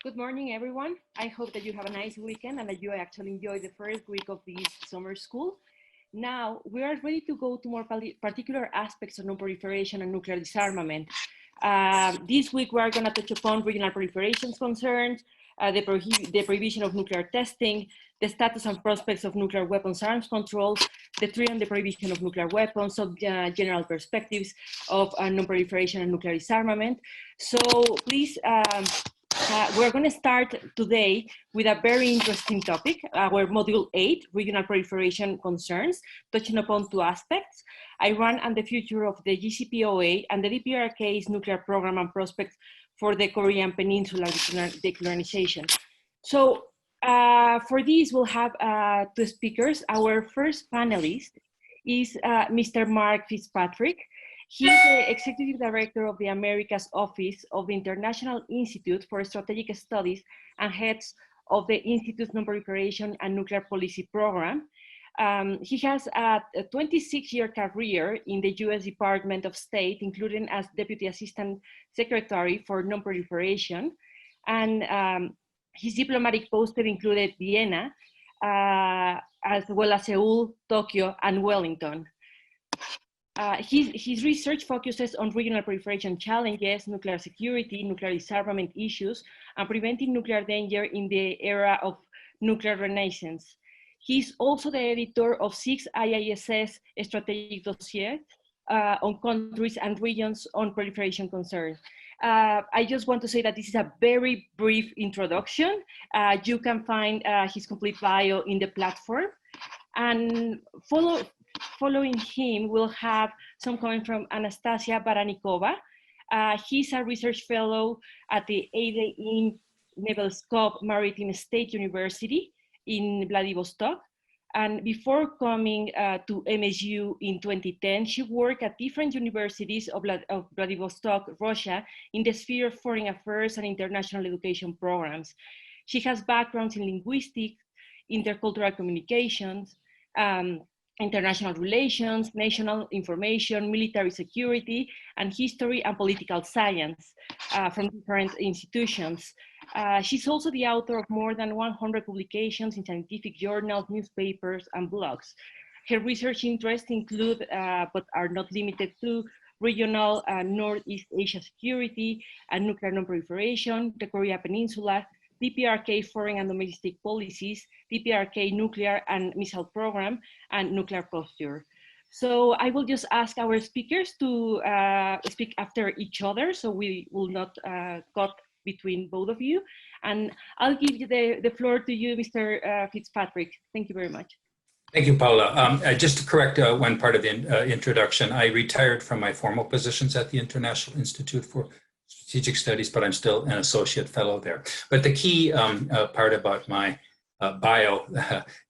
Good morning, everyone. I hope that you have a nice weekend and that you actually enjoy the first week of this summer school. Now, we are ready to go to more particular aspects of non-proliferation and nuclear disarmament. This week, we are going to touch upon regional proliferation concerns, the prohibition of nuclear testing, the status and prospects of nuclear weapons arms controls, the treaty and the prohibition of nuclear weapons, so general perspectives of non-proliferation and nuclear disarmament. So please, we're going to start today with a very interesting topic, our Module 8, Regional Proliferation Concerns, touching upon two aspects, Iran and the future of the JCPOA and the DPRK's nuclear program and prospects for the Korean Peninsula Denuclearization. So for this, we'll have two speakers. Our first panelist is Mr. Mark Fitzpatrick. He's the Executive Director of the Americas Office of the International Institute for Strategic Studies and heads of the Institute's Non-Proliferation and Nuclear Policy Program. He has a 26-year career in the US Department of State, including as Deputy Assistant Secretary for Non-Proliferation. And his diplomatic posts have included Vienna, as well as Seoul, Tokyo, and Wellington. His research focuses on regional proliferation challenges, nuclear security, nuclear disarmament issues, and preventing nuclear danger in the era of nuclear renaissance. He's also the editor of 6 IISS strategic dossiers on countries and regions on proliferation concerns. I just want to say that this is a very brief introduction. You can find his complete bio in the platform. And following him, we'll have some comment from Anastasia Baranikova. He's a research fellow at the ADE Nebelskov Maritime State University in Vladivostok. And before coming to MSU in 2010, she worked at different universities of Vladivostok, Russia, in the sphere of foreign affairs and international education programs. She has backgrounds in linguistics, intercultural communications, international relations, national information, military security, and history and political science from different institutions. She's also the author of more than 100 publications in scientific journals, newspapers, and blogs. Her research interests include, but are not limited to, regional Northeast Asia security and nuclear non-proliferation, the Korea Peninsula, DPRK foreign and domestic policies, DPRK nuclear and missile program, and nuclear posture. So I will just ask our speakers to speak after each other, so we will not cut between both of you. And I'll give you the floor to you, Mr. Fitzpatrick. Thank you very much. Thank you, Paula. Just to correct one part of the introduction, I retired from my formal positions at the International Institute for Strategic Studies, but I'm still an associate fellow there. But the key part about my bio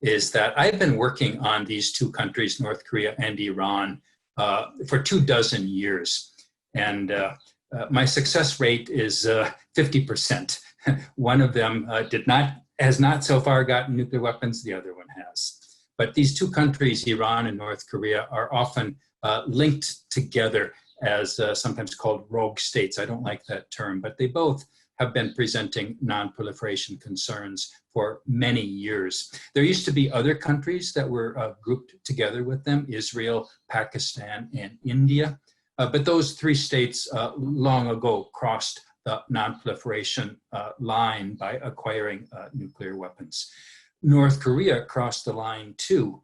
is that I've been working on these two countries, North Korea and Iran, for 24 years. And my success rate is 50%. One of them has not so far gotten nuclear weapons, the other one has. But these two countries, Iran and North Korea, are often linked together as sometimes called rogue states. I don't like that term, but they both have been presenting non-proliferation concerns for many years. There used to be other countries that were grouped together with them, Israel, Pakistan, and India. But those three states long ago crossed the non-proliferation line by acquiring nuclear weapons. North Korea crossed the line too,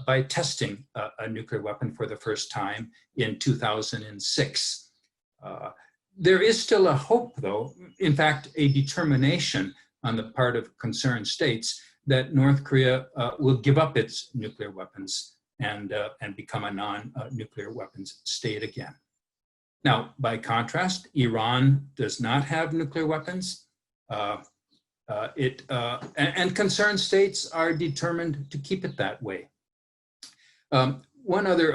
by testing a nuclear weapon for the first time in 2006. There is still a hope, though, in fact, a determination on the part of concerned states that North Korea will give up its nuclear weapons and become a non-nuclear weapons state again. Now, by contrast, Iran does not have nuclear weapons. And concerned states are determined to keep it that way. One other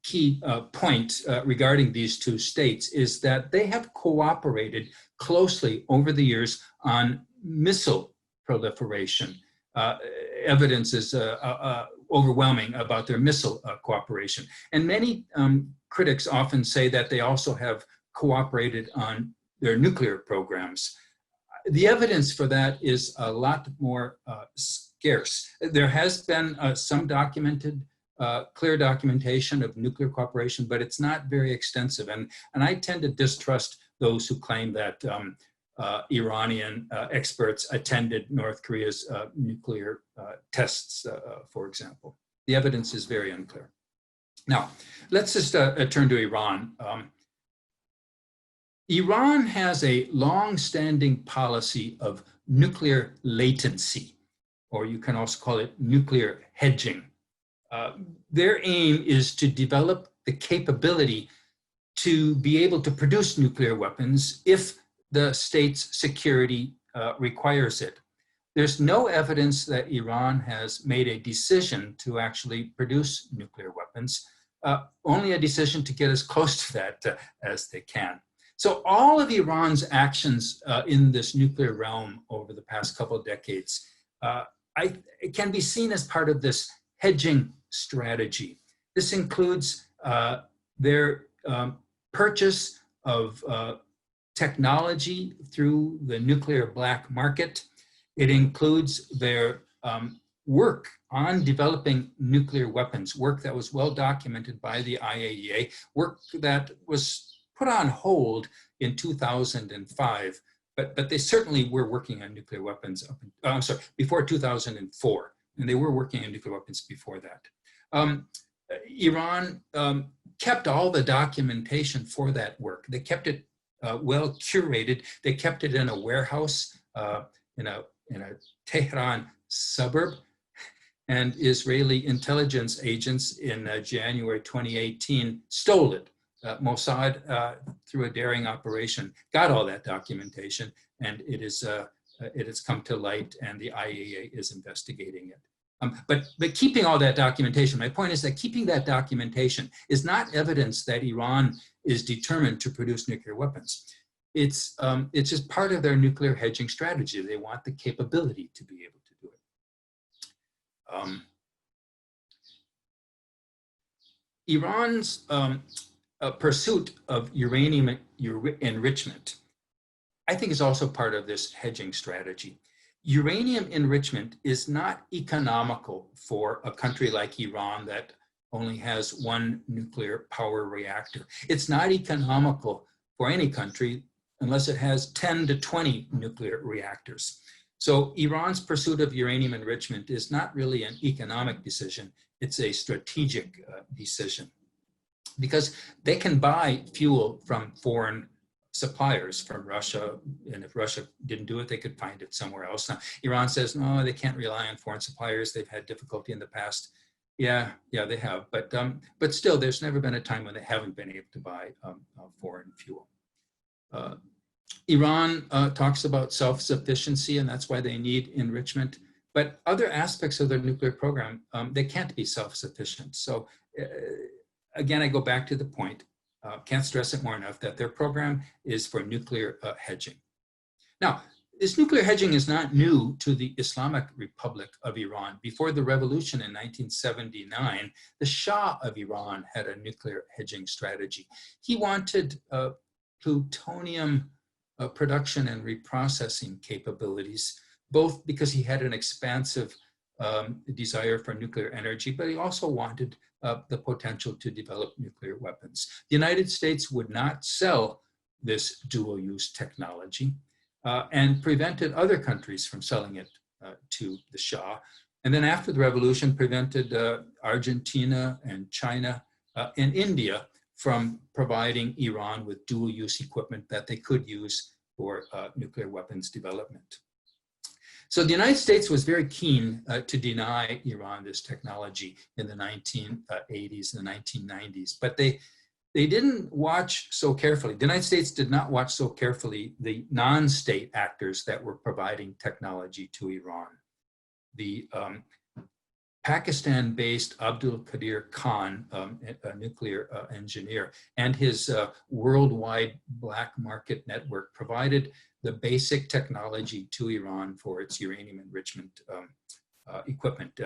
key point regarding these two states is that they have cooperated closely over the years on missile proliferation. Evidence is overwhelming about their missile cooperation. And many critics often say that they also have cooperated on their nuclear programs. The evidence for that is a lot more scarce. There has been some documented, clear documentation of nuclear cooperation, but it's not very extensive. And I tend to distrust those who claim that Iranian experts attended North Korea's nuclear tests, for example. The evidence is very unclear. Now, let's just turn to Iran. Iran has a long-standing policy of nuclear latency, or you can also call it nuclear hedging. Their aim is to develop the capability to be able to produce nuclear weapons if the state's security requires it. There's no evidence that Iran has made a decision to actually produce nuclear weapons, only a decision to get as close to that as they can. So all of Iran's actions in this nuclear realm over the past couple of decades it can be seen as part of this hedging strategy. This includes their purchase of technology through the nuclear black market. It includes their work on developing nuclear weapons, work that was well documented by the IAEA, work that was put on hold in 2005, but they certainly were working on nuclear weapons before 2004, and they were working on nuclear weapons before that. Iran kept all the documentation for that work. They kept it well curated. They kept it in a warehouse in a Tehran suburb, and Israeli intelligence agents in January 2018 stole it. Mossad, through a daring operation, got all that documentation, and it has come to light, and the IAEA is investigating it. But keeping all that documentation, my point is that keeping that documentation is not evidence that Iran is determined to produce nuclear weapons. It's just part of their nuclear hedging strategy. They want the capability to be able to do it. Iran's pursuit of uranium enrichment, I think, is also part of this hedging strategy. Uranium enrichment is not economical for a country like Iran that only has one nuclear power reactor. It's not economical for any country unless it has 10 to 20 nuclear reactors. So Iran's pursuit of uranium enrichment is not really an economic decision, it's a strategic decision. Because they can buy fuel from foreign suppliers, from Russia, and if Russia didn't do it, they could find it somewhere else. Now, Iran says, no, they can't rely on foreign suppliers. They've had difficulty in the past. Yeah, they have. But still, there's never been a time when they haven't been able to buy foreign fuel. Iran talks about self-sufficiency, and that's why they need enrichment. But other aspects of their nuclear program, they can't be self-sufficient. So again, I go back to the point, can't stress it more enough, that their program is for nuclear hedging. Now, this nuclear hedging is not new to the Islamic Republic of Iran. Before the revolution in 1979, the Shah of Iran had a nuclear hedging strategy. He wanted plutonium production and reprocessing capabilities, both because he had an expansive desire for nuclear energy, but he also wanted the potential to develop nuclear weapons. The United States would not sell this dual-use technology and prevented other countries from selling it to the Shah. And then after the revolution, prevented Argentina and China and India from providing Iran with dual-use equipment that they could use for nuclear weapons development. So the United States was very keen to deny Iran this technology in the 1980s and the 1990s, but they didn't watch so carefully. The United States did not watch so carefully the non-state actors that were providing technology to Iran. The Pakistan-based Abdul Qadir Khan, a nuclear engineer, and his worldwide black market network provided the basic technology to Iran for its uranium enrichment equipment.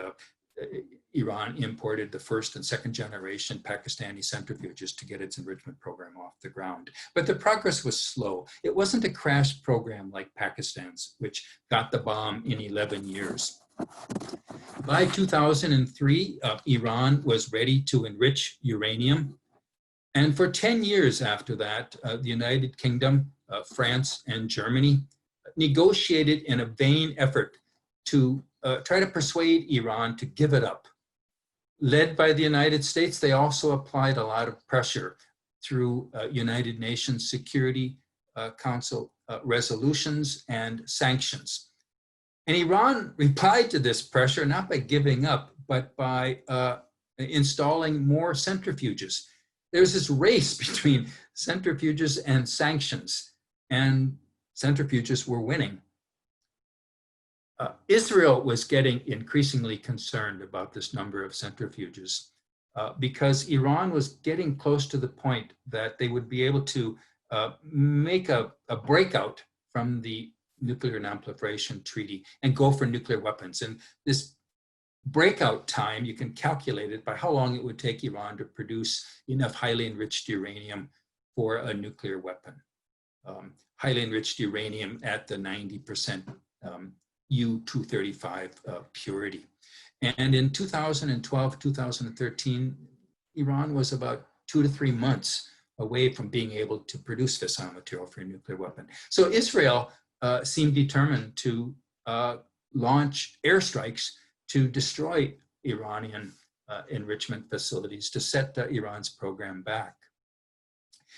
Iran imported the first and second generation Pakistani centrifuges to get its enrichment program off the ground. But the progress was slow. It wasn't a crash program like Pakistan's, which got the bomb in 11 years. By 2003, Iran was ready to enrich uranium. And for 10 years after that, the United Kingdom, France, and Germany negotiated in a vain effort to try to persuade Iran to give it up. Led by the United States, they also applied a lot of pressure through United Nations Security Council resolutions and sanctions. And Iran replied to this pressure not by giving up, but by installing more centrifuges. There's this race between centrifuges and sanctions, and centrifuges were winning. Israel was getting increasingly concerned about this number of centrifuges because Iran was getting close to the point that they would be able to make a breakout from the nuclear non-proliferation treaty and go for nuclear weapons. And this breakout time, you can calculate it by how long it would take Iran to produce enough highly enriched uranium for a nuclear weapon. Highly enriched uranium at the 90% U-235 purity. And in 2012, 2013, Iran was about 2 to 3 months away from being able to produce fissile material for a nuclear weapon. So Israel seemed determined to launch airstrikes to destroy Iranian enrichment facilities, to set Iran's program back.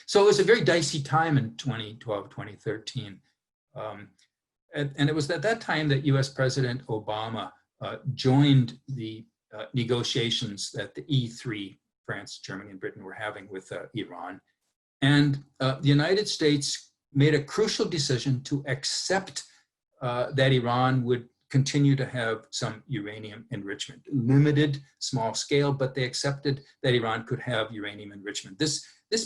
So it was a very dicey time in 2012, 2013. And it was at that time that US President Obama joined the negotiations that the E3, France, Germany, and Britain were having with Iran. And the United States made a crucial decision to accept that Iran would continue to have some uranium enrichment, limited, small scale, but they accepted that Iran could have uranium enrichment. This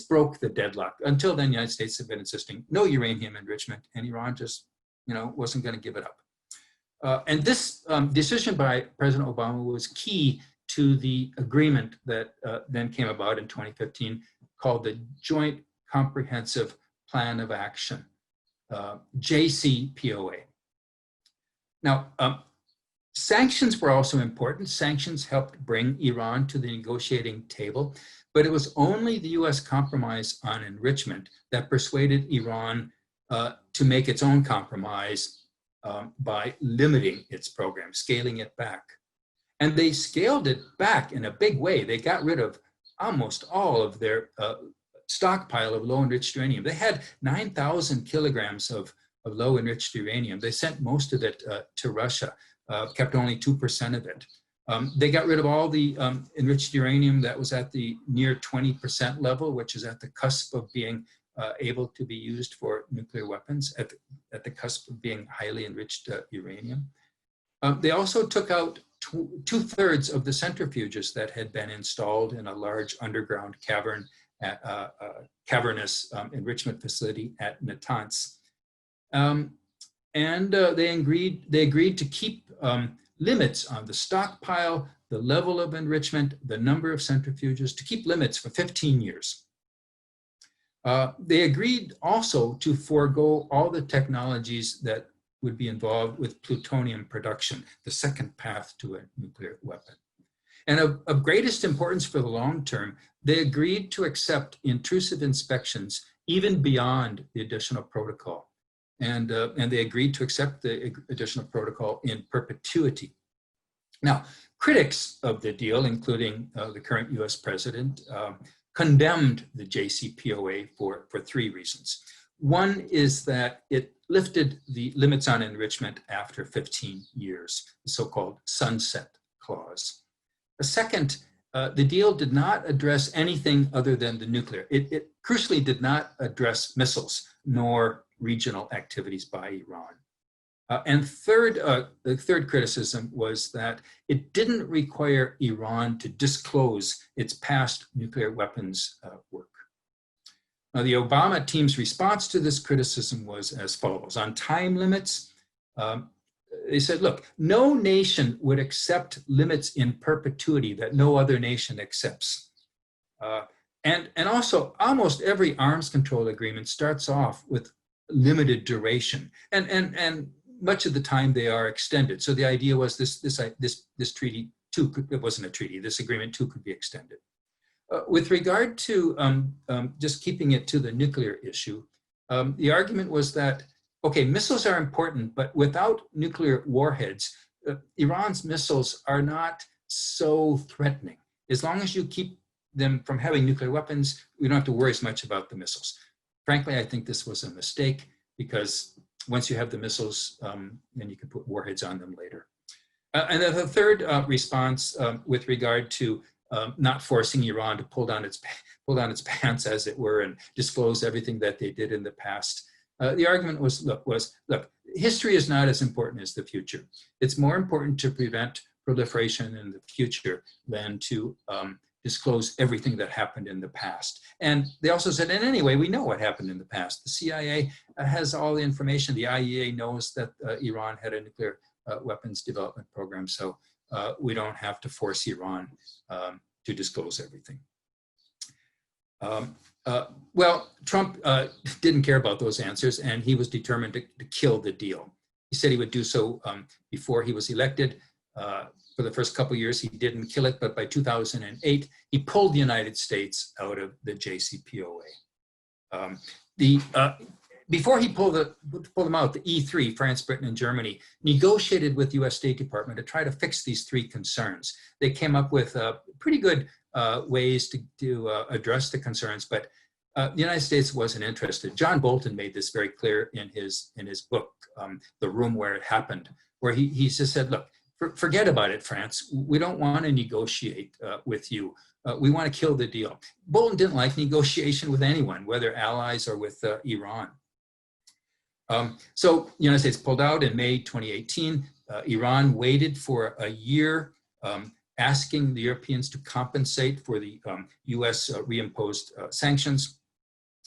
broke the deadlock. Until then, the United States had been insisting no uranium enrichment, and Iran just, wasn't going to give it up. And this decision by President Obama was key to the agreement that then came about in 2015 called the Joint Comprehensive Plan of Action, JCPOA. Now, sanctions were also important. Sanctions helped bring Iran to the negotiating table, but it was only the US compromise on enrichment that persuaded Iran to make its own compromise by limiting its program, scaling it back. And they scaled it back in a big way. They got rid of almost all of their stockpile of low enriched uranium. They had 9,000 kilograms of low enriched uranium. They sent most of it to Russia, kept only 2% of it. They got rid of all the enriched uranium that was at the near 20% level, which is at the cusp of being able to be used for nuclear weapons, at the cusp of being highly enriched uranium. They also took out two-thirds of the centrifuges that had been installed in a large underground cavern at cavernous enrichment facility at Natanz. They agreed to keep limits on the stockpile, the level of enrichment, the number of centrifuges, to keep limits for 15 years. They agreed also to forego all the technologies that would be involved with plutonium production, the second path to a nuclear weapon. And of greatest importance for the long term, they agreed to accept intrusive inspections even beyond the additional protocol. And they agreed to accept the additional protocol in perpetuity. Now, critics of the deal, including the current US president, condemned the JCPOA for 3 reasons. One is that it lifted the limits on enrichment after 15 years, the so-called sunset clause. The second, the deal did not address anything other than the nuclear. It crucially did not address missiles nor regional activities by Iran. And third, the third criticism was that it didn't require Iran to disclose its past nuclear weapons work. Now, the Obama team's response to this criticism was as follows. On time limits, they said, look, no nation would accept limits in perpetuity that no other nation accepts. And also, almost every arms control agreement starts off with limited duration, and much of the time they are extended. So the idea was this treaty too it wasn't a treaty. This agreement too could be extended. With regard to just keeping it to the nuclear issue, the argument was that, okay, missiles are important, but without nuclear warheads, Iran's missiles are not so threatening. As long as you keep them from having nuclear weapons, we don't have to worry as much about the missiles. Frankly, I think this was a mistake, because once you have the missiles, then you can put warheads on them later. And then the third response with regard to not forcing Iran to pull down its pants, as it were, and disclose everything that they did in the past. The argument was, look, history is not as important as the future. It's more important to prevent proliferation in the future than to disclose everything that happened in the past. And they also said, and anyway, we know what happened in the past. The CIA has all the information. The IAEA knows that Iran had a nuclear weapons development program, so we don't have to force Iran to disclose everything. Well, Trump didn't care about those answers, and he was determined to kill the deal. He said he would do so before he was elected. For the first couple of years, he didn't kill it, but by 2008, he pulled the United States out of the JCPOA. Before he pulled them out, the E3, France, Britain, and Germany, negotiated with the US State Department to try to fix these three concerns. They came up with pretty good ways to address the concerns, but the United States wasn't interested. John Bolton made this very clear in his book, The Room Where It Happened, where he just said, look, forget about it, France. We don't want to negotiate with you. We want to kill the deal. Bolton didn't like negotiation with anyone, whether allies or with Iran. So the United States pulled out in May 2018. Iran waited for a year, asking the Europeans to compensate for the US reimposed sanctions.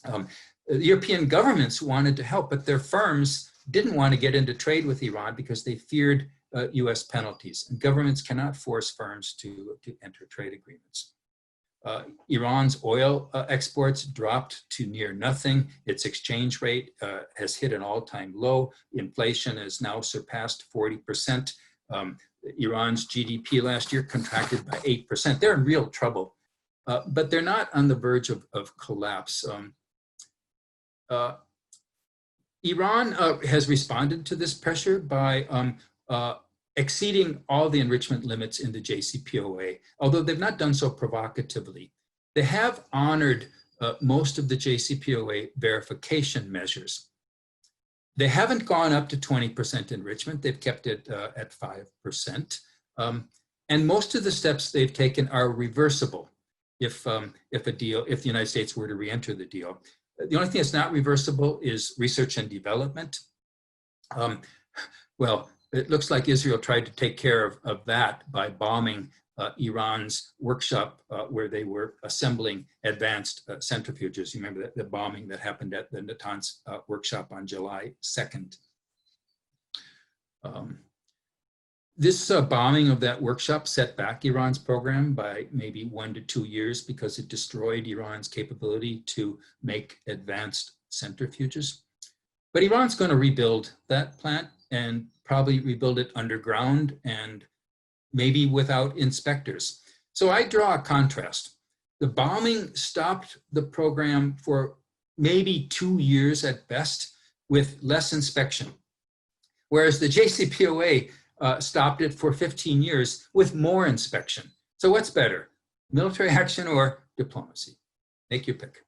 The European governments wanted to help, but their firms didn't want to get into trade with Iran because they feared US penalties. And governments cannot force firms to enter trade agreements. Iran's oil exports dropped to near nothing. Its exchange rate has hit an all-time low. Inflation has now surpassed 40%. Iran's GDP last year contracted by 8%. They're in real trouble, but they're not on the verge of collapse. Iran has responded to this pressure by exceeding all the enrichment limits in the JCPOA, although they've not done so provocatively. They have honored most of the JCPOA verification measures. They haven't gone up to 20% enrichment. They've kept it at 5%. And most of the steps they've taken are reversible if the United States were to re-enter the deal. The only thing that's not reversible is research and development. Well, it looks like Israel tried to take care of that by bombing Iran's workshop where they were assembling advanced centrifuges. You remember the bombing that happened at the Natanz workshop on July 2nd. This bombing of that workshop set back Iran's program by maybe 1 to 2 years because it destroyed Iran's capability to make advanced centrifuges. But Iran's going to rebuild that plant and probably rebuild it underground and maybe without inspectors. So I draw a contrast. The bombing stopped the program for maybe 2 years at best with less inspection, whereas the JCPOA stopped it for 15 years with more inspection. So what's better, military action or diplomacy? Make your pick.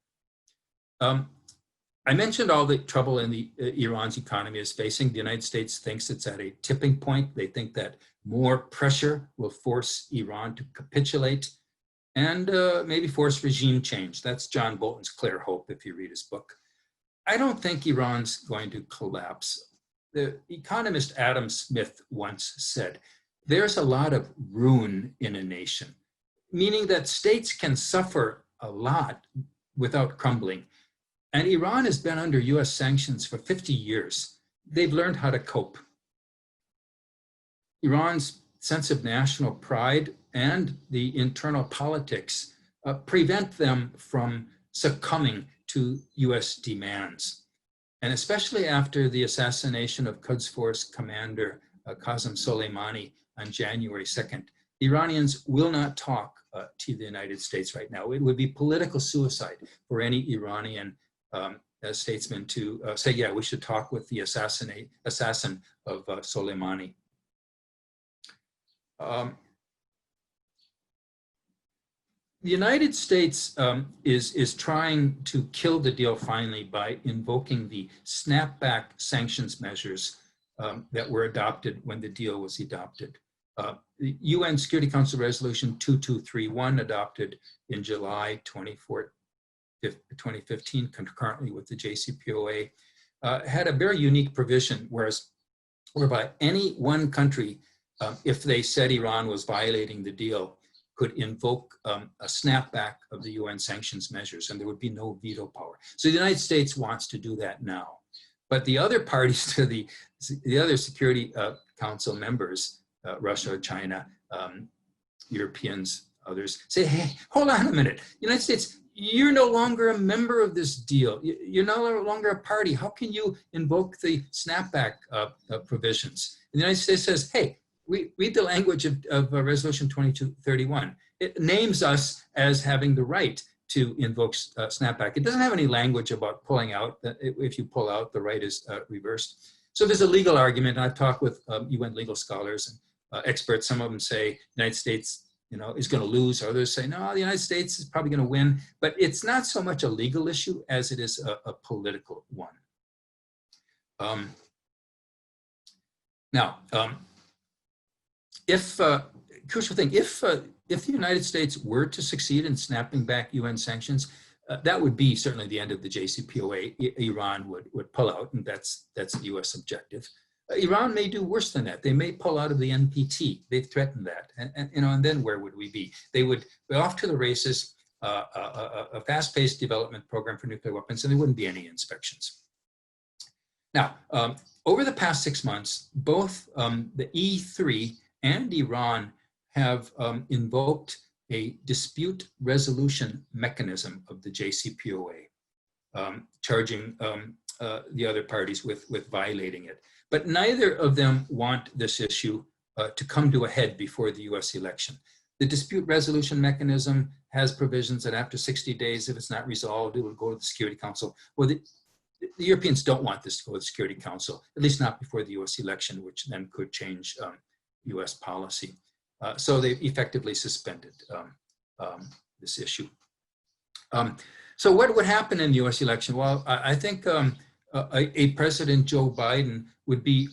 I mentioned all the trouble in Iran's economy is facing. The United States thinks it's at a tipping point. They think that more pressure will force Iran to capitulate and maybe force regime change. That's John Bolton's clear hope if you read his book. I don't think Iran's going to collapse. The economist Adam Smith once said, there's a lot of ruin in a nation, meaning that states can suffer a lot without crumbling. And Iran has been under US sanctions for 50 years. They've learned how to cope. Iran's sense of national pride and the internal politics prevent them from succumbing to US demands. And especially after the assassination of Quds Force commander Qasem Soleimani on January 2nd, the Iranians will not talk to the United States right now. It would be political suicide for any Iranian statesman to say, yeah, we should talk with the assassin of Soleimani. The United States is trying to kill the deal finally by invoking the snapback sanctions measures that were adopted when the deal was adopted. The UN Security Council Resolution 2231, adopted in July 2015, concurrently with the JCPOA, had a very unique provision, whereby any one country, if they said Iran was violating the deal, could invoke a snapback of the UN sanctions measures, and there would be no veto power. So the United States wants to do that now. But the other parties to the other Security Council members, Russia, China, Europeans, others, say, hey, hold on a minute. United States, you're no longer a member of this deal. You're no longer a party. How can you invoke the snapback provisions? And the United States says, hey, read the language of Resolution 2231. It names us as having the right to invoke snapback. It doesn't have any language about pulling out. If you pull out, the right is reversed. So there's a legal argument, and I've talked with UN legal scholars and experts. Some of them say the United States, is going to lose. Others say, no, the United States is probably going to win. But it's not so much a legal issue as it is a political one. Crucial thing, if the United States were to succeed in snapping back UN sanctions, that would be certainly the end of the JCPOA. Iran would pull out, and that's the US objective. Iran may do worse than that. They may pull out of the NPT. They've threatened that, and then where would we be? They would be off to the races, a fast-paced development program for nuclear weapons, and there wouldn't be any inspections. Now, over the past 6 months, both the E3 and Iran have invoked a dispute resolution mechanism of the JCPOA, charging the other parties with violating it. But neither of them want this issue to come to a head before the US election. The dispute resolution mechanism has provisions that after 60 days, if it's not resolved, it will go to the Security Council. Well, the Europeans don't want this to go to the Security Council, at least not before the US election, which then could change US policy. So they've effectively suspended this issue. So what would happen in the US election? Well, I think a President Joe Biden would be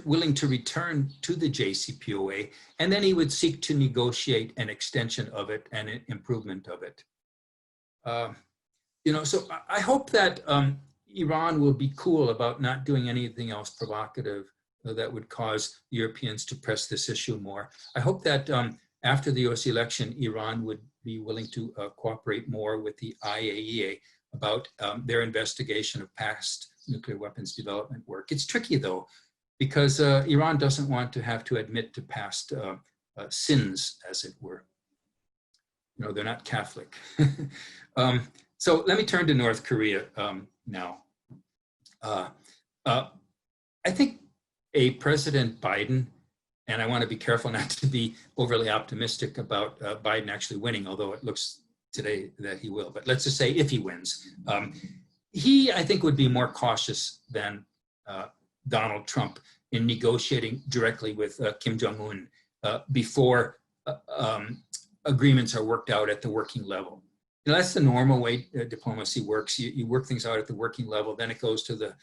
willing to return to the JCPOA, and then he would seek to negotiate an extension of it and an improvement of it. So I hope that Iran will be cool about not doing anything else provocative that would cause Europeans to press this issue more. I hope that after the US election, Iran would be willing to cooperate more with the IAEA about their investigation of past nuclear weapons development work. It's tricky though, because Iran doesn't want to have to admit to past sins, as it were. They're not Catholic. So let me turn to North Korea now. I think a President Biden, and I want to be careful not to be overly optimistic about Biden actually winning, although it looks today that he will, but let's just say if he wins, he, I think, would be more cautious than Donald Trump in negotiating directly with Kim Jong-un before agreements are worked out at the working level. That's the normal way diplomacy works. You work things out at the working level, then it goes to the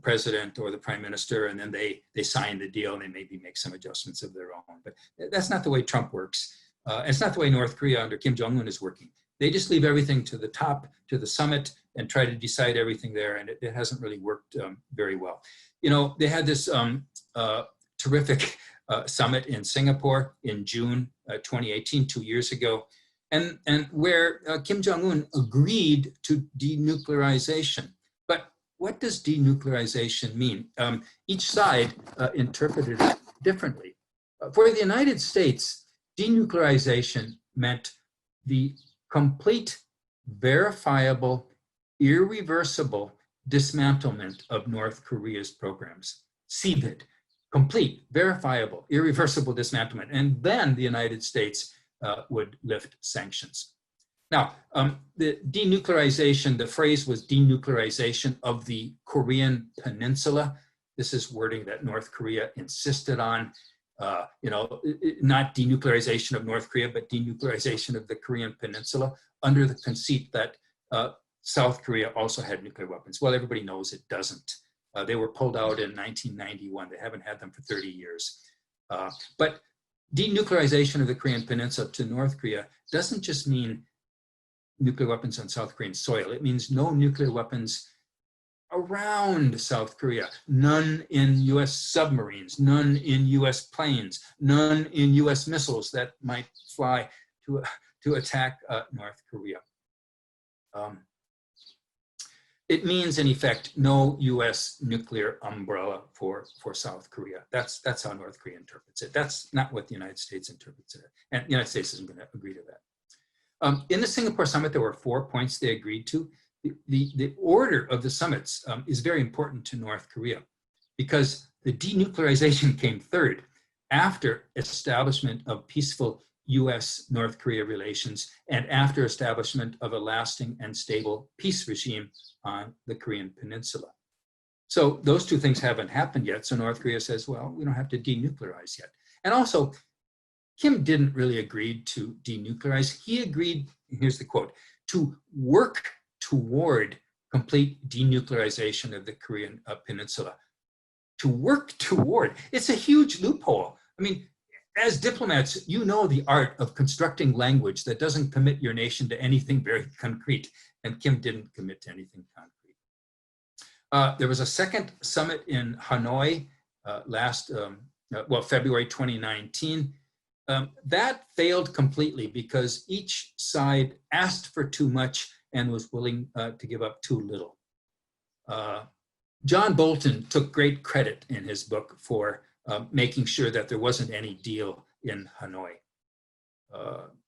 president or the prime minister, and then they sign the deal and they maybe make some adjustments of their own. But that's not the way Trump works. It's not the way North Korea under Kim Jong-un is working. They just leave everything to the top, to the summit, and try to decide everything there, and it hasn't really worked very well. They had this terrific summit in Singapore in June 2018, 2 years ago, and where Kim Jong-un agreed to denuclearization. But what does denuclearization mean? Each side interpreted it differently. For the United States, denuclearization meant the complete, verifiable, irreversible dismantlement of North Korea's programs. CVID, complete, verifiable, irreversible dismantlement. And then the United States would lift sanctions. Now, the denuclearization, the phrase was denuclearization of the Korean Peninsula. This is wording that North Korea insisted on. Not denuclearization of North Korea, but denuclearization of the Korean Peninsula under the conceit that South Korea also had nuclear weapons. Well, everybody knows it doesn't. They were pulled out in 1991. They haven't had them for 30 years. But denuclearization of the Korean Peninsula to North Korea doesn't just mean nuclear weapons on South Korean soil. It means no nuclear weapons around South Korea, none in US submarines, none in US planes, none in US missiles that might fly to attack North Korea. It means, in effect, no US nuclear umbrella for South Korea. That's how North Korea interprets it. That's not what the United States interprets it. And the United States isn't going to agree to that. In the Singapore summit, there were 4 points they agreed to. The order of the summits is very important to North Korea because the denuclearization came third after establishment of peaceful US-North Korea relations and after establishment of a lasting and stable peace regime on the Korean Peninsula. So those two things haven't happened yet. So North Korea says, well, we don't have to denuclearize yet. And also, Kim didn't really agree to denuclearize. He agreed, here's the quote, to work toward complete denuclearization of the Korean Peninsula. To work toward, it's a huge loophole. I mean, as diplomats, you know the art of constructing language that doesn't commit your nation to anything very concrete, and Kim didn't commit to anything concrete. There was a second summit in Hanoi February 2019. That failed completely because each side asked for too much and was willing to give up too little. John Bolton took great credit in his book for making sure that there wasn't any deal in Hanoi.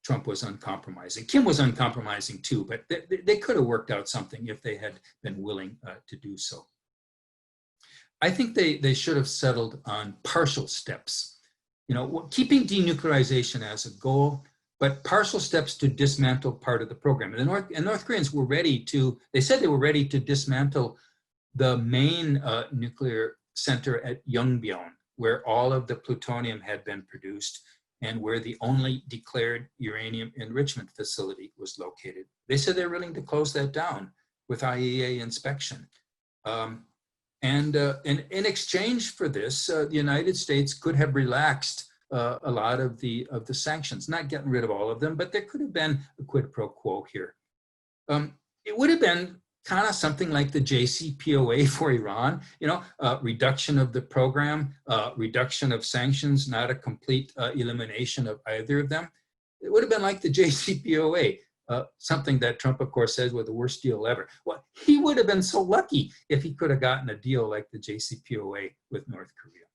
Trump was uncompromising. Kim was uncompromising too, but they could have worked out something if they had been willing to do so. I think they should have settled on partial steps. You know, keeping denuclearization as a goal, but partial steps to dismantle part of the program. And North Koreans were ready to, they said they were ready to dismantle the main nuclear center at Yongbyon, where all of the plutonium had been produced and where the only declared uranium enrichment facility was located. They said they're willing to close that down with IAEA inspection. And in exchange for this, the United States could have relaxed a lot of the sanctions, not getting rid of all of them, but there could have been a quid pro quo here. It would have been kind of something like the JCPOA for Iran, you know, reduction of the program, reduction of sanctions, not a complete elimination of either of them. It would have been like the JCPOA, something that Trump, of course, says was the worst deal ever. Well, he would have been so lucky if he could have gotten a deal like the JCPOA with North Korea.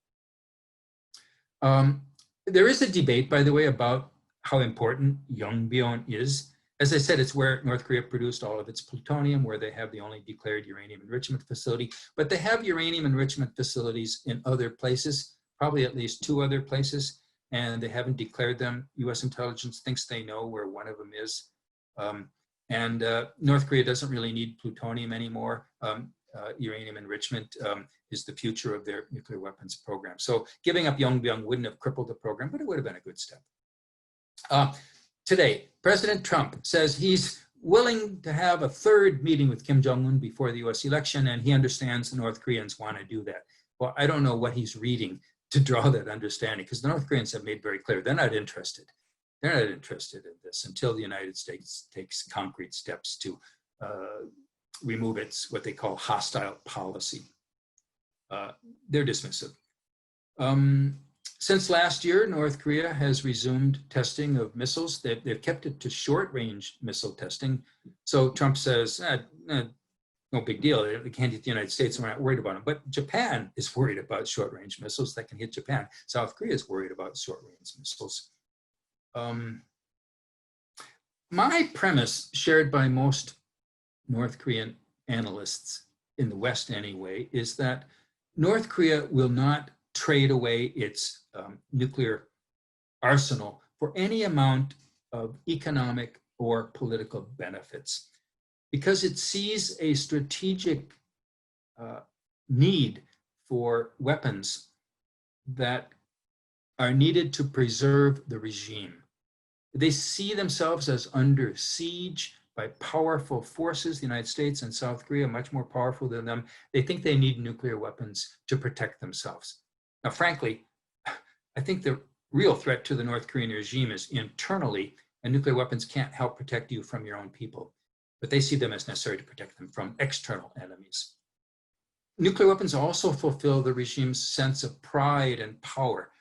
There is a debate, by the way, about how important Yongbyon is. As I said, it's where North Korea produced all of its plutonium, where they have the only declared uranium enrichment facility, but they have uranium enrichment facilities in other places, probably at least 2 other places, and they haven't declared them. US intelligence thinks they know where one of them is. North Korea doesn't really need plutonium anymore. Uranium enrichment is the future of their nuclear weapons program. So giving up Yongbyon wouldn't have crippled the program, but it would have been a good step. Today, President Trump says he's willing to have a 3rd meeting with Kim Jong-un before the US election, and he understands the North Koreans want to do that. Well, I don't know what he's reading to draw that understanding, because the North Koreans have made very clear they're not interested. They're not interested in this until the United States takes concrete steps to remove its what they call hostile policy. They're dismissive. Since last year, North Korea has resumed testing of missiles. They've kept it to short-range missile testing. So Trump says, North no big deal. They can't hit the United States, and we're not worried about them. But Japan is worried about short-range missiles that can hit Japan. South Korea is worried about short-range missiles. My premise, shared by most North Korean analysts in the West anyway, is that North Korea will not trade away its nuclear arsenal for any amount of economic or political benefits, because it sees a strategic need for weapons that are needed to preserve the regime. They see themselves as under siege by powerful forces, the United States and South Korea, much more powerful than them. They think they need nuclear weapons to protect themselves. Now, frankly, I think the real threat to the North Korean regime is internally, and nuclear weapons can't help protect you from your own people, but they see them as necessary to protect them from external enemies. Nuclear weapons also fulfill the regime's sense of pride and power.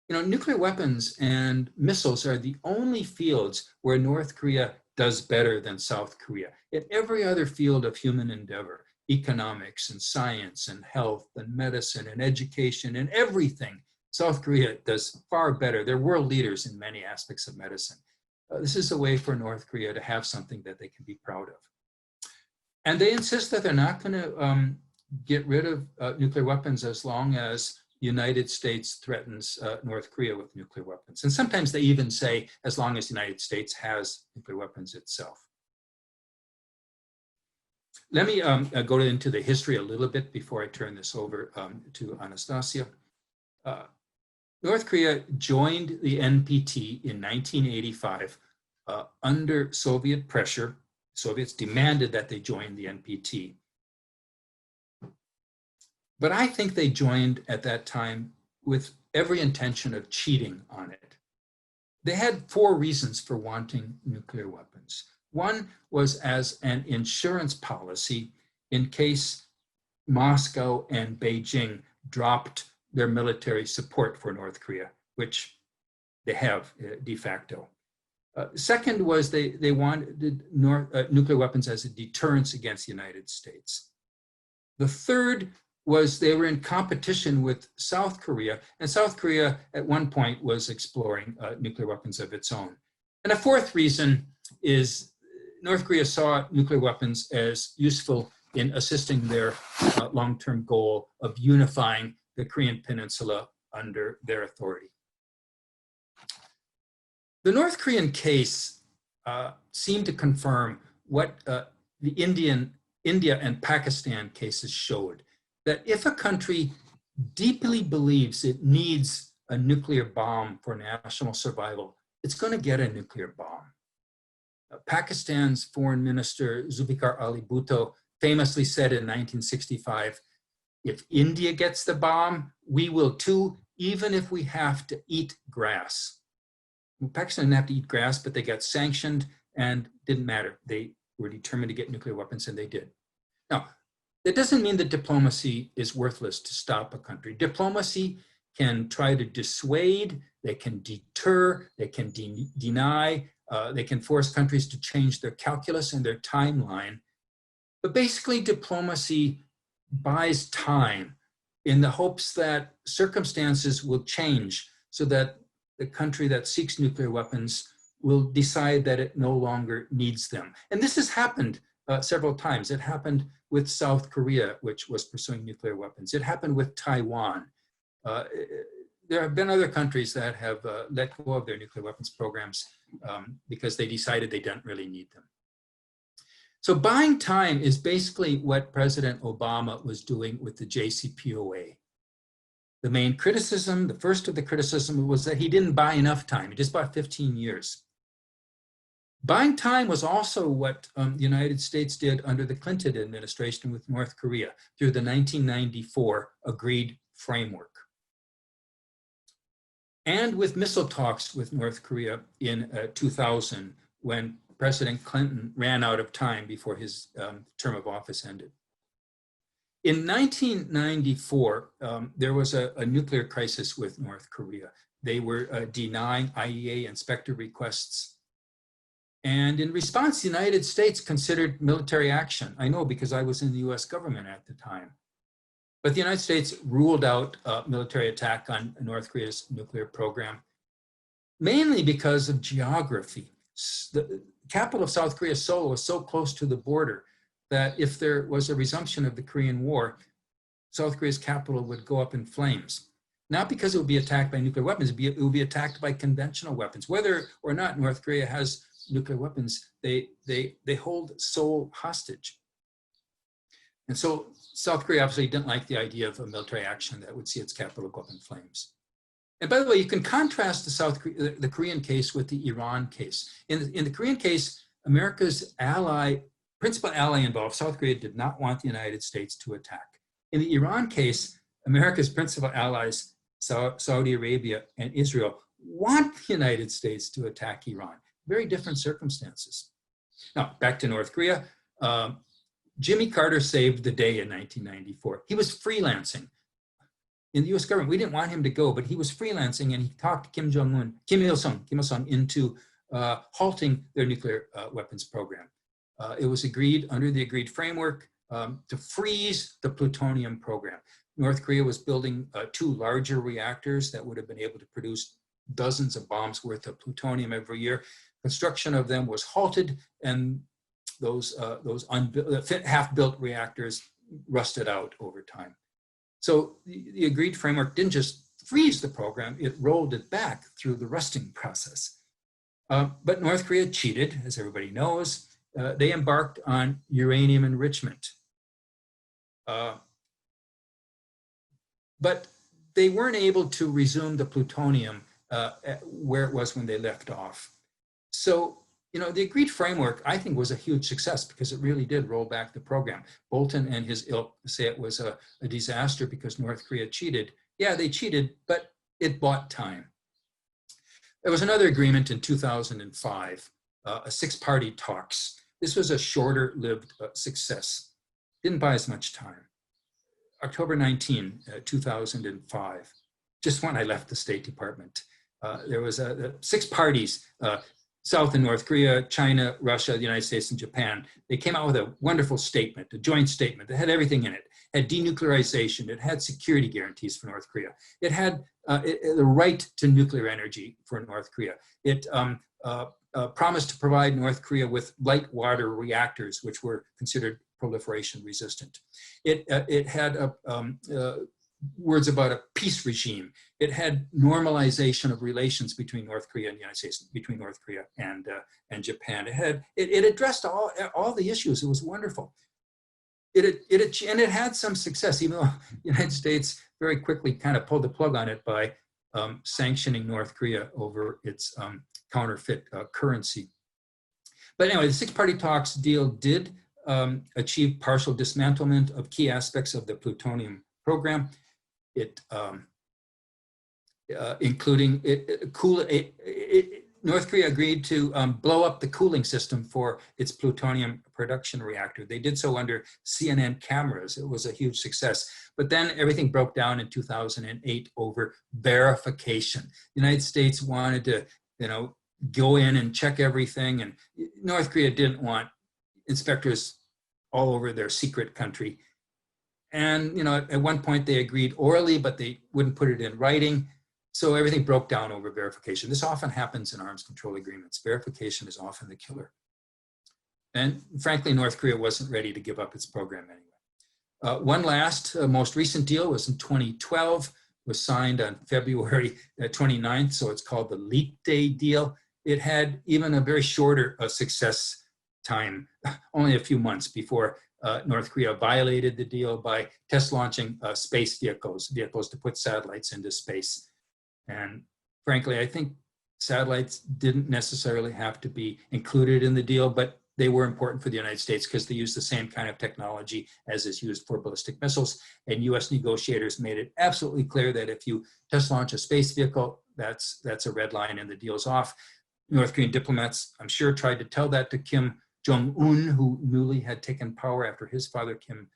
You know, nuclear weapons and missiles are the only fields where North Korea does better than South Korea. In every other field of human endeavor, economics and science and health and medicine and education and everything, South Korea does far better. They're world leaders in many aspects of medicine. This is a way for North Korea to have something that they can be proud of. And they insist that they're not going to get rid of nuclear weapons as long as the United States threatens North Korea with nuclear weapons. And sometimes they even say, as long as the United States has nuclear weapons itself. Let me go into the history a little bit before I turn this over to Anastasia. North Korea joined the NPT in 1985 under Soviet pressure. Soviets demanded that they join the NPT. But I think they joined at that time with every intention of cheating on it. They had 4 reasons for wanting nuclear weapons. One was as an insurance policy in case Moscow and Beijing dropped their military support for North Korea, which they have de facto. Second was they wanted nuclear weapons as a deterrence against the United States. The third was they were in competition with South Korea, and South Korea at one point was exploring nuclear weapons of its own. And a fourth reason is North Korea saw nuclear weapons as useful in assisting their long-term goal of unifying the Korean Peninsula under their authority. The North Korean case seemed to confirm what the India and Pakistan cases showed, that if a country deeply believes it needs a nuclear bomb for national survival, it's going to get a nuclear bomb. Pakistan's Foreign Minister Zulfikar Ali Bhutto famously said in 1965, if India gets the bomb, we will too, even if we have to eat grass. Well, Pakistan didn't have to eat grass, but they got sanctioned and didn't matter. They were determined to get nuclear weapons, and they did. Now, that doesn't mean that diplomacy is worthless to stop a country. Diplomacy can try to dissuade, they can deter, they can deny, they can force countries to change their calculus and their timeline. But basically, diplomacy buys time in the hopes that circumstances will change so that the country that seeks nuclear weapons will decide that it no longer needs them. And this has happened several times. It happened with South Korea, which was pursuing nuclear weapons. It happened with Taiwan. There have been other countries that have let go of their nuclear weapons programs because they decided they don't really need them. So buying time is basically what President Obama was doing with the JCPOA. The main criticism, the first of the criticism, was that he didn't buy enough time. He just bought 15 years. Buying time was also what the United States did under the Clinton administration with North Korea through the 1994 agreed framework. And with missile talks with North Korea in 2000, when President Clinton ran out of time before his term of office ended. In 1994, there was a nuclear crisis with North Korea. They were denying IAEA inspector requests. And in response, the United States considered military action. I know because I was in the US government at the time. But the United States ruled out military attack on North Korea's nuclear program, mainly because of geography. The capital of South Korea, Seoul, was so close to the border that if there was a resumption of the Korean War, South Korea's capital would go up in flames. Not because it would be attacked by nuclear weapons, it would be attacked by conventional weapons. Whether or not North Korea has nuclear weapons, they hold Seoul hostage. And so South Korea obviously didn't like the idea of a military action that would see its capital go up in flames. And by the way, you can contrast the Korean case with the Iran case. In the Korean case, America's principal ally involved, South Korea, did not want the United States to attack. In the Iran case, America's principal allies, Saudi Arabia and Israel, want the United States to attack Iran. Very different circumstances. Now, back to North Korea. Jimmy Carter saved the day in 1994. He was freelancing. In the US government, we didn't want him to go, but he was freelancing and he talked Kim Il-sung into halting their nuclear weapons program. It was agreed under the agreed framework to freeze the plutonium program. North Korea was building 2 larger reactors that would have been able to produce dozens of bombs worth of plutonium every year. Construction of them was halted, and those half-built reactors rusted out over time. So the agreed framework didn't just freeze the program, it rolled it back through the rusting process. But North Korea cheated, as everybody knows. They embarked on uranium enrichment. But they weren't able to resume the plutonium where it was when they left off. So, the agreed framework, I think, was a huge success because it really did roll back the program. Bolton and his ilk say it was a disaster because North Korea cheated. Yeah, they cheated, but it bought time. There was another agreement in 2005, a 6-party talks. This was a shorter-lived success. Didn't buy as much time. October 19, 2005, just when I left the State Department. There was 6 parties, South and North Korea, China, Russia, the United States, and Japan. They came out with a wonderful statement, a joint statement that had everything in it. It had denuclearization, it had security guarantees for North Korea. It had the right to nuclear energy for North Korea. It promised to provide North Korea with light water reactors, which were considered proliferation resistant. It had words about a peace regime. It had normalization of relations between North Korea and the United States, between North Korea and Japan. It addressed all the issues. It was wonderful. And it had some success, even though the United States very quickly kind of pulled the plug on it by sanctioning North Korea over its counterfeit currency. But anyway, the 6-party talks deal did achieve partial dismantlement of key aspects of the plutonium program. Including North Korea agreed to blow up the cooling system for its plutonium production reactor. They did so under CNN cameras. It was a huge success. But then everything broke down in 2008 over verification. The United States wanted to, go in and check everything, and North Korea didn't want inspectors all over their secret country. And at one point they agreed orally, but they wouldn't put it in writing. So everything broke down over verification. This often happens in arms control agreements. Verification is often the killer. And frankly, North Korea wasn't ready to give up its program anyway. One last, most recent deal was in 2012, was signed on February 29th. So it's called the Leap Day deal. It had even a very shorter success time, only a few months before North Korea violated the deal by test launching space vehicles to put satellites into space. And frankly, I think satellites didn't necessarily have to be included in the deal, but they were important for the United States because they use the same kind of technology as is used for ballistic missiles. And US negotiators made it absolutely clear that if you test launch a space vehicle, that's a red line and the deal's off. North Korean diplomats, I'm sure, tried to tell that to Kim Jong-un, who newly had taken power after his father, Kim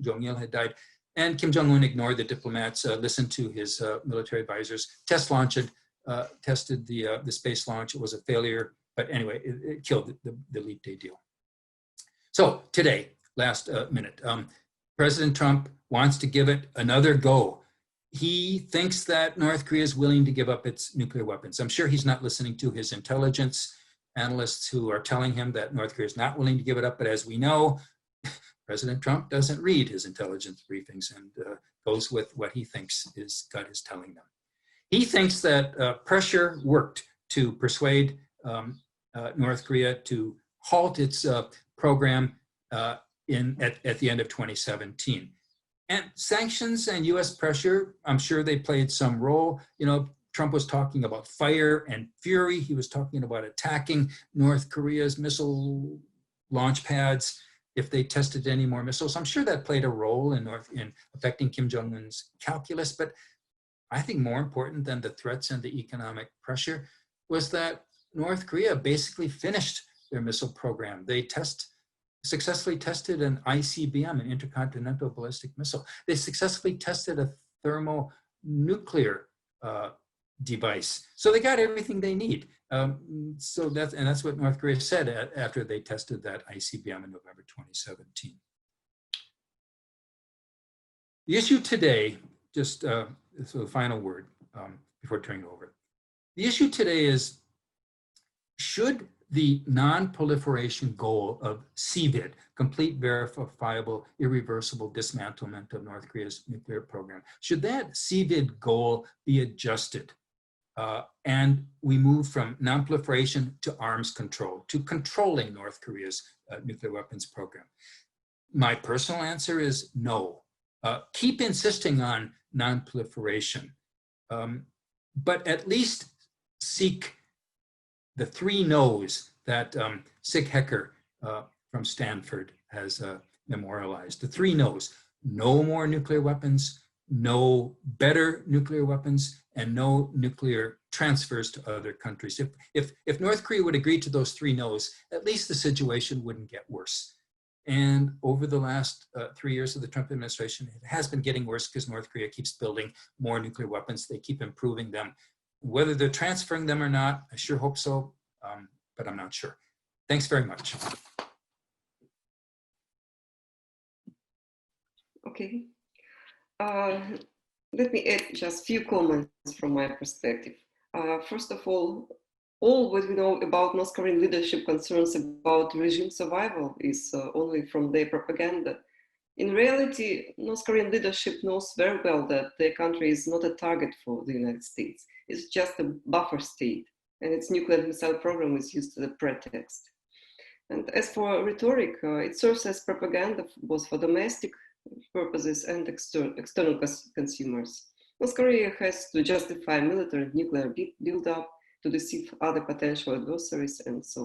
Jong-il, had died. And Kim Jong-un ignored the diplomats, listened to his military advisors, tested the space launch. It was a failure. But anyway, it killed the Elite Day deal. So today, last minute, President Trump wants to give it another go. He thinks that North Korea is willing to give up its nuclear weapons. I'm sure he's not listening to his intelligence analysts who are telling him that North Korea is not willing to give it up. But as we know, President Trump doesn't read his intelligence briefings and goes with what he thinks his gut is telling them. He thinks that pressure worked to persuade North Korea to halt its program at the end of 2017. And sanctions and US pressure, I'm sure they played some role. You know, Trump was talking about fire and fury. He was talking about attacking North Korea's missile launch pads if they tested any more missiles. I'm sure that played a role in affecting Kim Jong-un's calculus. But I think more important than the threats and the economic pressure was that North Korea basically finished their missile program. They successfully tested an ICBM, an intercontinental ballistic missile. They successfully tested a thermonuclear device. So they got everything they need. So that's what North Korea said after they tested that ICBM in November 2017. The issue today, just so the final word before turning it over. The issue today is, should the non-proliferation goal of CVID, complete verifiable irreversible dismantlement of North Korea's nuclear program, should that CVID goal be adjusted and we move from non-proliferation to arms control, to controlling North Korea's nuclear weapons program? My personal answer is no. Keep insisting on non-proliferation, but at least seek the 3 no's that Sig Hecker from Stanford has memorialized. The 3 no's: no more nuclear weapons, no better nuclear weapons, and no nuclear transfers to other countries. If North Korea would agree to those 3 no's, at least the situation wouldn't get worse. And over the last 3 years of the Trump administration, it has been getting worse because North Korea keeps building more nuclear weapons. They keep improving them. Whether they're transferring them or not, I sure hope so, but I'm not sure. Thanks very much. Okay. Let me add just a few comments from my perspective. First of all what we know about North Korean leadership concerns about regime survival is only from their propaganda. In reality, North Korean leadership knows very well that their country is not a target for the United States. It's just a buffer state, and its nuclear missile program is used as a pretext. And as for rhetoric, it serves as propaganda both for domestic purposes and external consumers. North Korea has to justify military and nuclear build-up, to deceive other potential adversaries, and so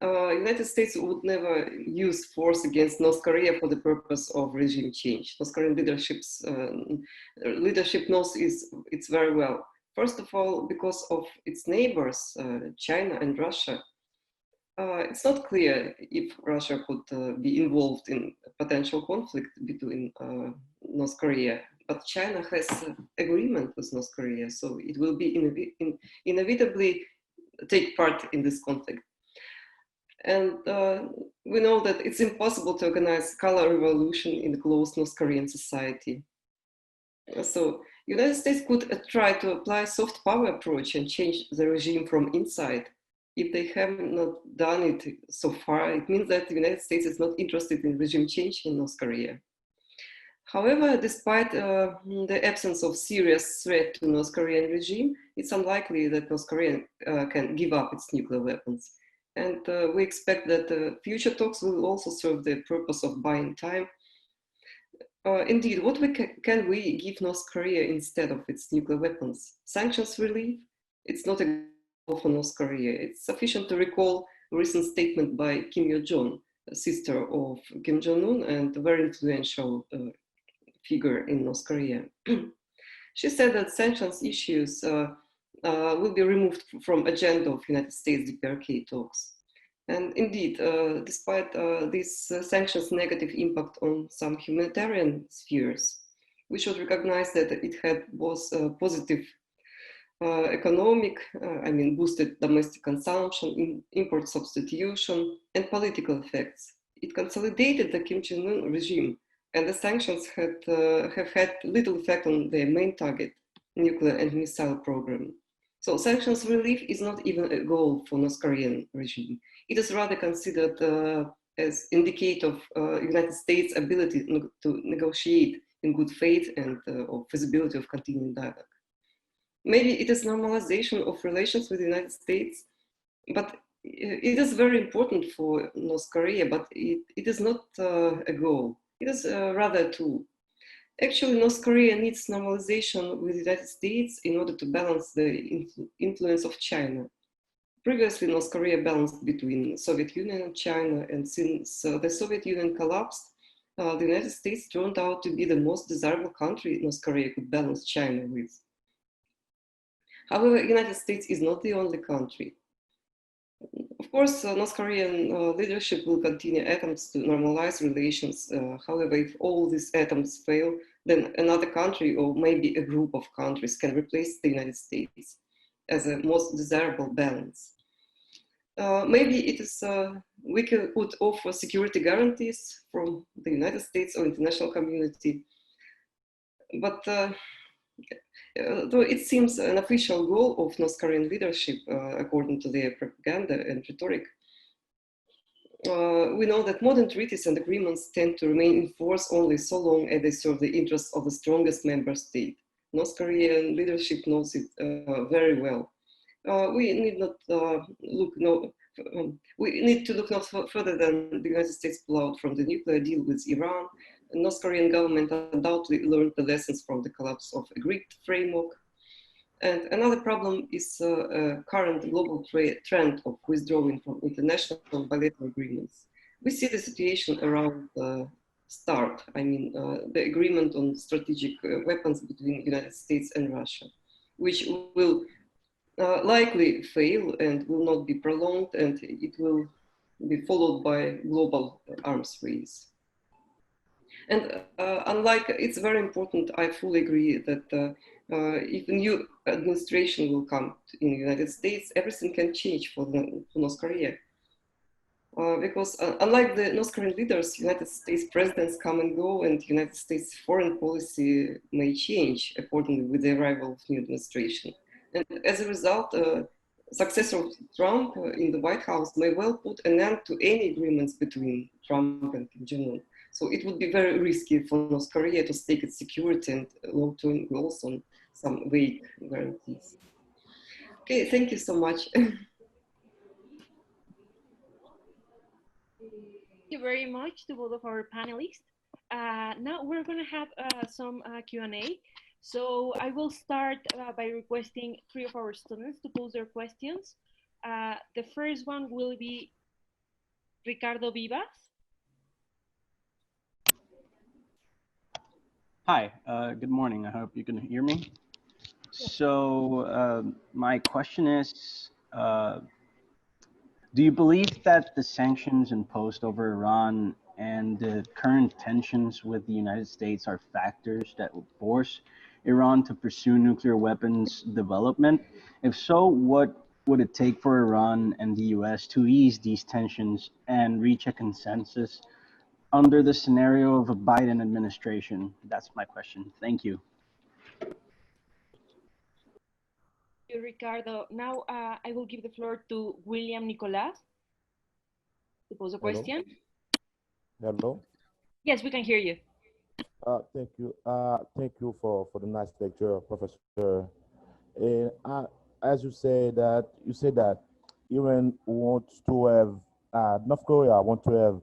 on. United States would never use force against North Korea for the purpose of regime change. North Korean leadership knows it's very well. First of all, because of its neighbors, China and Russia. It's not clear if Russia could be involved in a potential conflict between North Korea, but China has an agreement with North Korea, so it will be inevitably take part in this conflict. And we know that it's impossible to organize color revolution in a closed North Korean society. So United States could try to apply soft power approach and change the regime from inside. If they have not done it so far, it means that the United States is not interested in regime change in North Korea. However, despite the absence of serious threat to North Korean regime, it's unlikely that North Korea can give up its nuclear weapons. And we expect that future talks will also serve the purpose of buying time. Indeed, what can we give North Korea instead of its nuclear weapons? Sanctions relief? It's not a goal for North Korea. It's sufficient to recall a recent statement by Kim Yo-jong, a sister of Kim Jong-un and a very influential figure in North Korea. She said that sanctions issues will be removed from agenda of United States DPRK talks. And indeed, despite this sanctions' negative impact on some humanitarian spheres, we should recognize that it had both positive economic, I mean, boosted domestic consumption, import substitution, and political effects. It consolidated the Kim Jong-un regime, and the sanctions have had little effect on their main target, nuclear and missile program. So sanctions relief is not even a goal for North Korean regime. It is rather considered as indicator of United States' ability to negotiate in good faith and of feasibility of continuing dialogue. Maybe it is normalization of relations with the United States, but it is very important for North Korea, but it is not a goal. It is rather a tool. Actually, North Korea needs normalization with the United States in order to balance the influence of China. Previously, North Korea balanced between Soviet Union and China, and since the Soviet Union collapsed, the United States turned out to be the most desirable country North Korea could balance China with. However, the United States is not the only country. Of course, North Korean leadership will continue attempts to normalize relations. However, if all these attempts fail, then another country or maybe a group of countries can replace the United States as a most desirable balance. Maybe it is, we could offer security guarantees from the United States or international community, but though it seems an official goal of North Korean leadership, according to their propaganda and rhetoric, we know that modern treaties and agreements tend to remain in force only so long as they serve the interests of the strongest member state. North Korean leadership knows it very well. We need not we need to look no further than the United States pullout from the nuclear deal with Iran. The North Korean government undoubtedly learned the lessons from the collapse of agreed framework. And another problem is a current global trend of withdrawing from international bilateral agreements. We see the situation around START, I mean, the agreement on strategic weapons between the United States and Russia, which will likely fail and will not be prolonged, and it will be followed by global arms race. And unlike, it's very important, I fully agree that if a new administration will come in the United States, everything can change for North Korea. Because unlike the North Korean leaders, United States presidents come and go, and United States foreign policy may change accordingly with the arrival of new administration. And as a result, successor of Trump in the White House may well put an end to any agreements between Trump and Kim Jong-un. So it would be very risky for North Korea to stake its security and long-term goals on some vague guarantees. Okay, thank you so much. Thank you very much to both of our panelists. Now we're going to have some Q&A. So I will start by requesting 3 of our students to pose their questions. The first one will be Ricardo Vivas. Hi, good morning. I hope you can hear me. So my question is, do you believe that the sanctions imposed over Iran and the current tensions with the United States are factors that will force Iran to pursue nuclear weapons development? If so, what would it take for Iran and the US to ease these tensions and reach a consensus under the scenario of a Biden administration? That's my question. Thank you. Thank you, Ricardo. Now I will give the floor to William Nicolas to pose a question. Hello. Yes, we can hear you. Thank you. Thank you for the nice lecture, Professor. And as you said that Iran wants to have North Korea want to have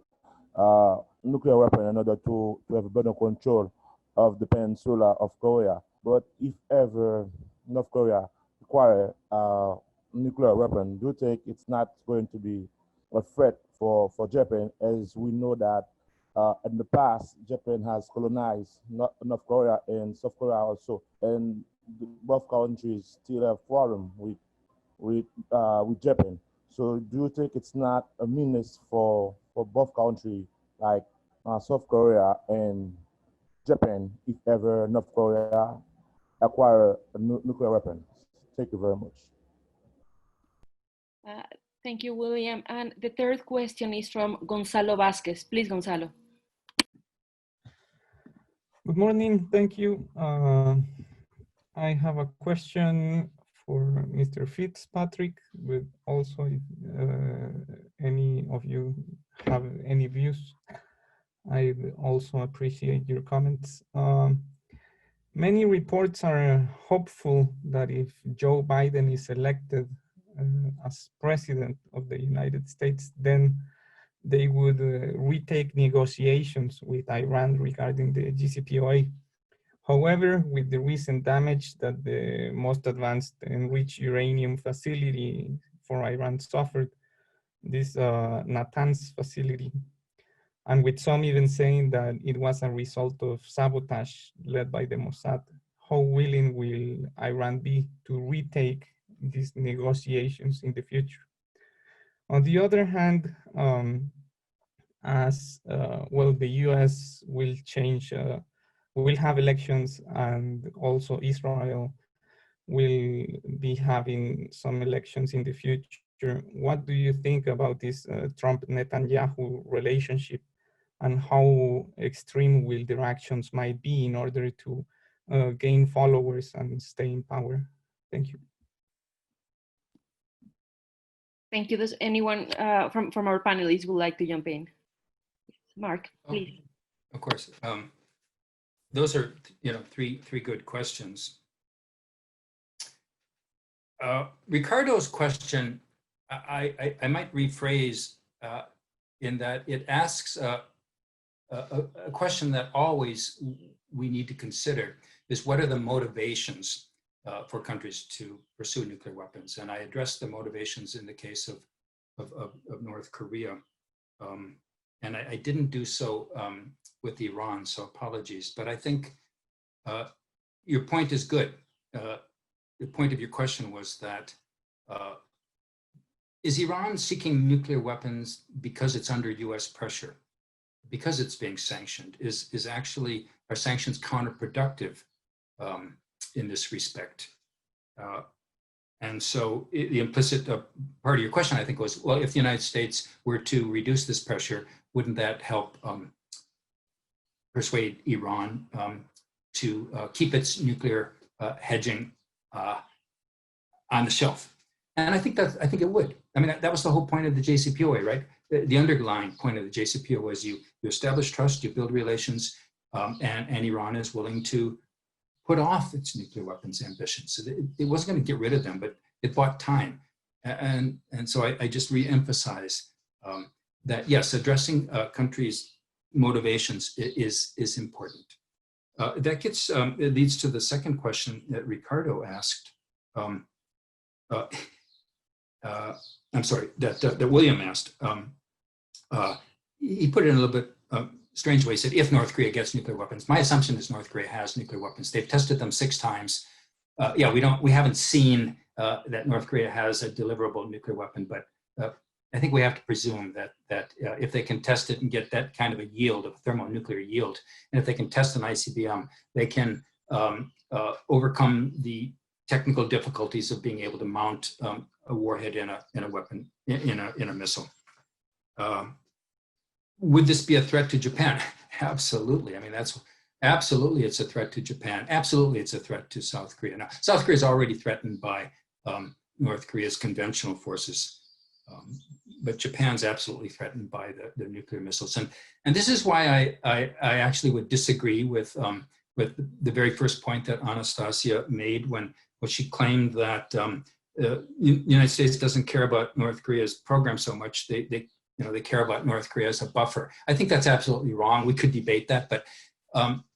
nuclear weapon in order to have better control of the peninsula of Korea. But if ever North Korea acquire a nuclear weapon, do you think it's not going to be a threat for Japan, as we know that in the past, Japan has colonized North Korea and South Korea also, and both countries still have problem with Japan. So do you think it's not a menace for both countries, like South Korea and Japan, if ever North Korea acquire a nuclear weapon? Thank you very much. Thank you, William. And the third question is from Gonzalo Vasquez. Please, Gonzalo. Good morning. Thank you. I have a question for Mr. Fitzpatrick, but also if any of you have any views, I also appreciate your comments. Many reports are hopeful that if Joe Biden is elected as president of the United States, then they would retake negotiations with Iran regarding the JCPOA. However, with the recent damage that the most advanced enriched uranium facility for Iran suffered, this Natanz facility, and with some even saying that it was a result of sabotage led by the Mossad, how willing will Iran be to retake these negotiations in the future? On the other hand, as well, the US will change, will have elections, and also Israel will be having some elections in the future. What do you think about this Trump-Netanyahu relationship, and how extreme will their actions might be in order to gain followers and stay in power? Thank you. Thank you. Does anyone from our panelists would like to jump in? Mark, please. Of course. Those are, three good questions. Ricardo's question, I might rephrase in that it asks a question that always we need to consider is, what are the motivations for countries to pursue nuclear weapons? And I addressed the motivations in the case of North Korea. And I didn't do so with Iran, so apologies. But I think your point is good. The point of your question was that, is Iran seeking nuclear weapons because it's under US pressure, because it's being sanctioned? Are sanctions counterproductive in this respect? And so the implicit part of your question, I think, was, well, if the United States were to reduce this pressure, wouldn't that help persuade Iran to keep its nuclear hedging on the shelf? And I think it would. I mean, that was the whole point of the JCPOA, right? The underlying point of the JCPOA was you establish trust, you build relations, and Iran is willing to put off its nuclear weapons ambitions. So it wasn't going to get rid of them, but it bought time. And so I just re-emphasize that, yes, addressing countries' motivations is important. That leads to the second question that Ricardo asked. I'm sorry, that William asked. He put it in a little bit strange way. He said, if North Korea gets nuclear weapons. My assumption is North Korea has nuclear weapons. They've tested them 6 times. We haven't seen that North Korea has a deliverable nuclear weapon, but I think we have to presume that if they can test it and get that kind of a yield, of thermonuclear yield, and if they can test an ICBM, they can overcome the technical difficulties of being able to mount a warhead in a weapon, in a missile. Would this be a threat to Japan? Absolutely. I mean, absolutely it's a threat to Japan. Absolutely it's a threat to South Korea. Now, South Korea is already threatened by North Korea's conventional forces, but Japan's absolutely threatened by the nuclear missiles. And this is why I actually would disagree with the very first point that Anastasia made when she claimed that the United States doesn't care about North Korea's program so much. They care about North Korea as a buffer. I think that's absolutely wrong. We could debate that, but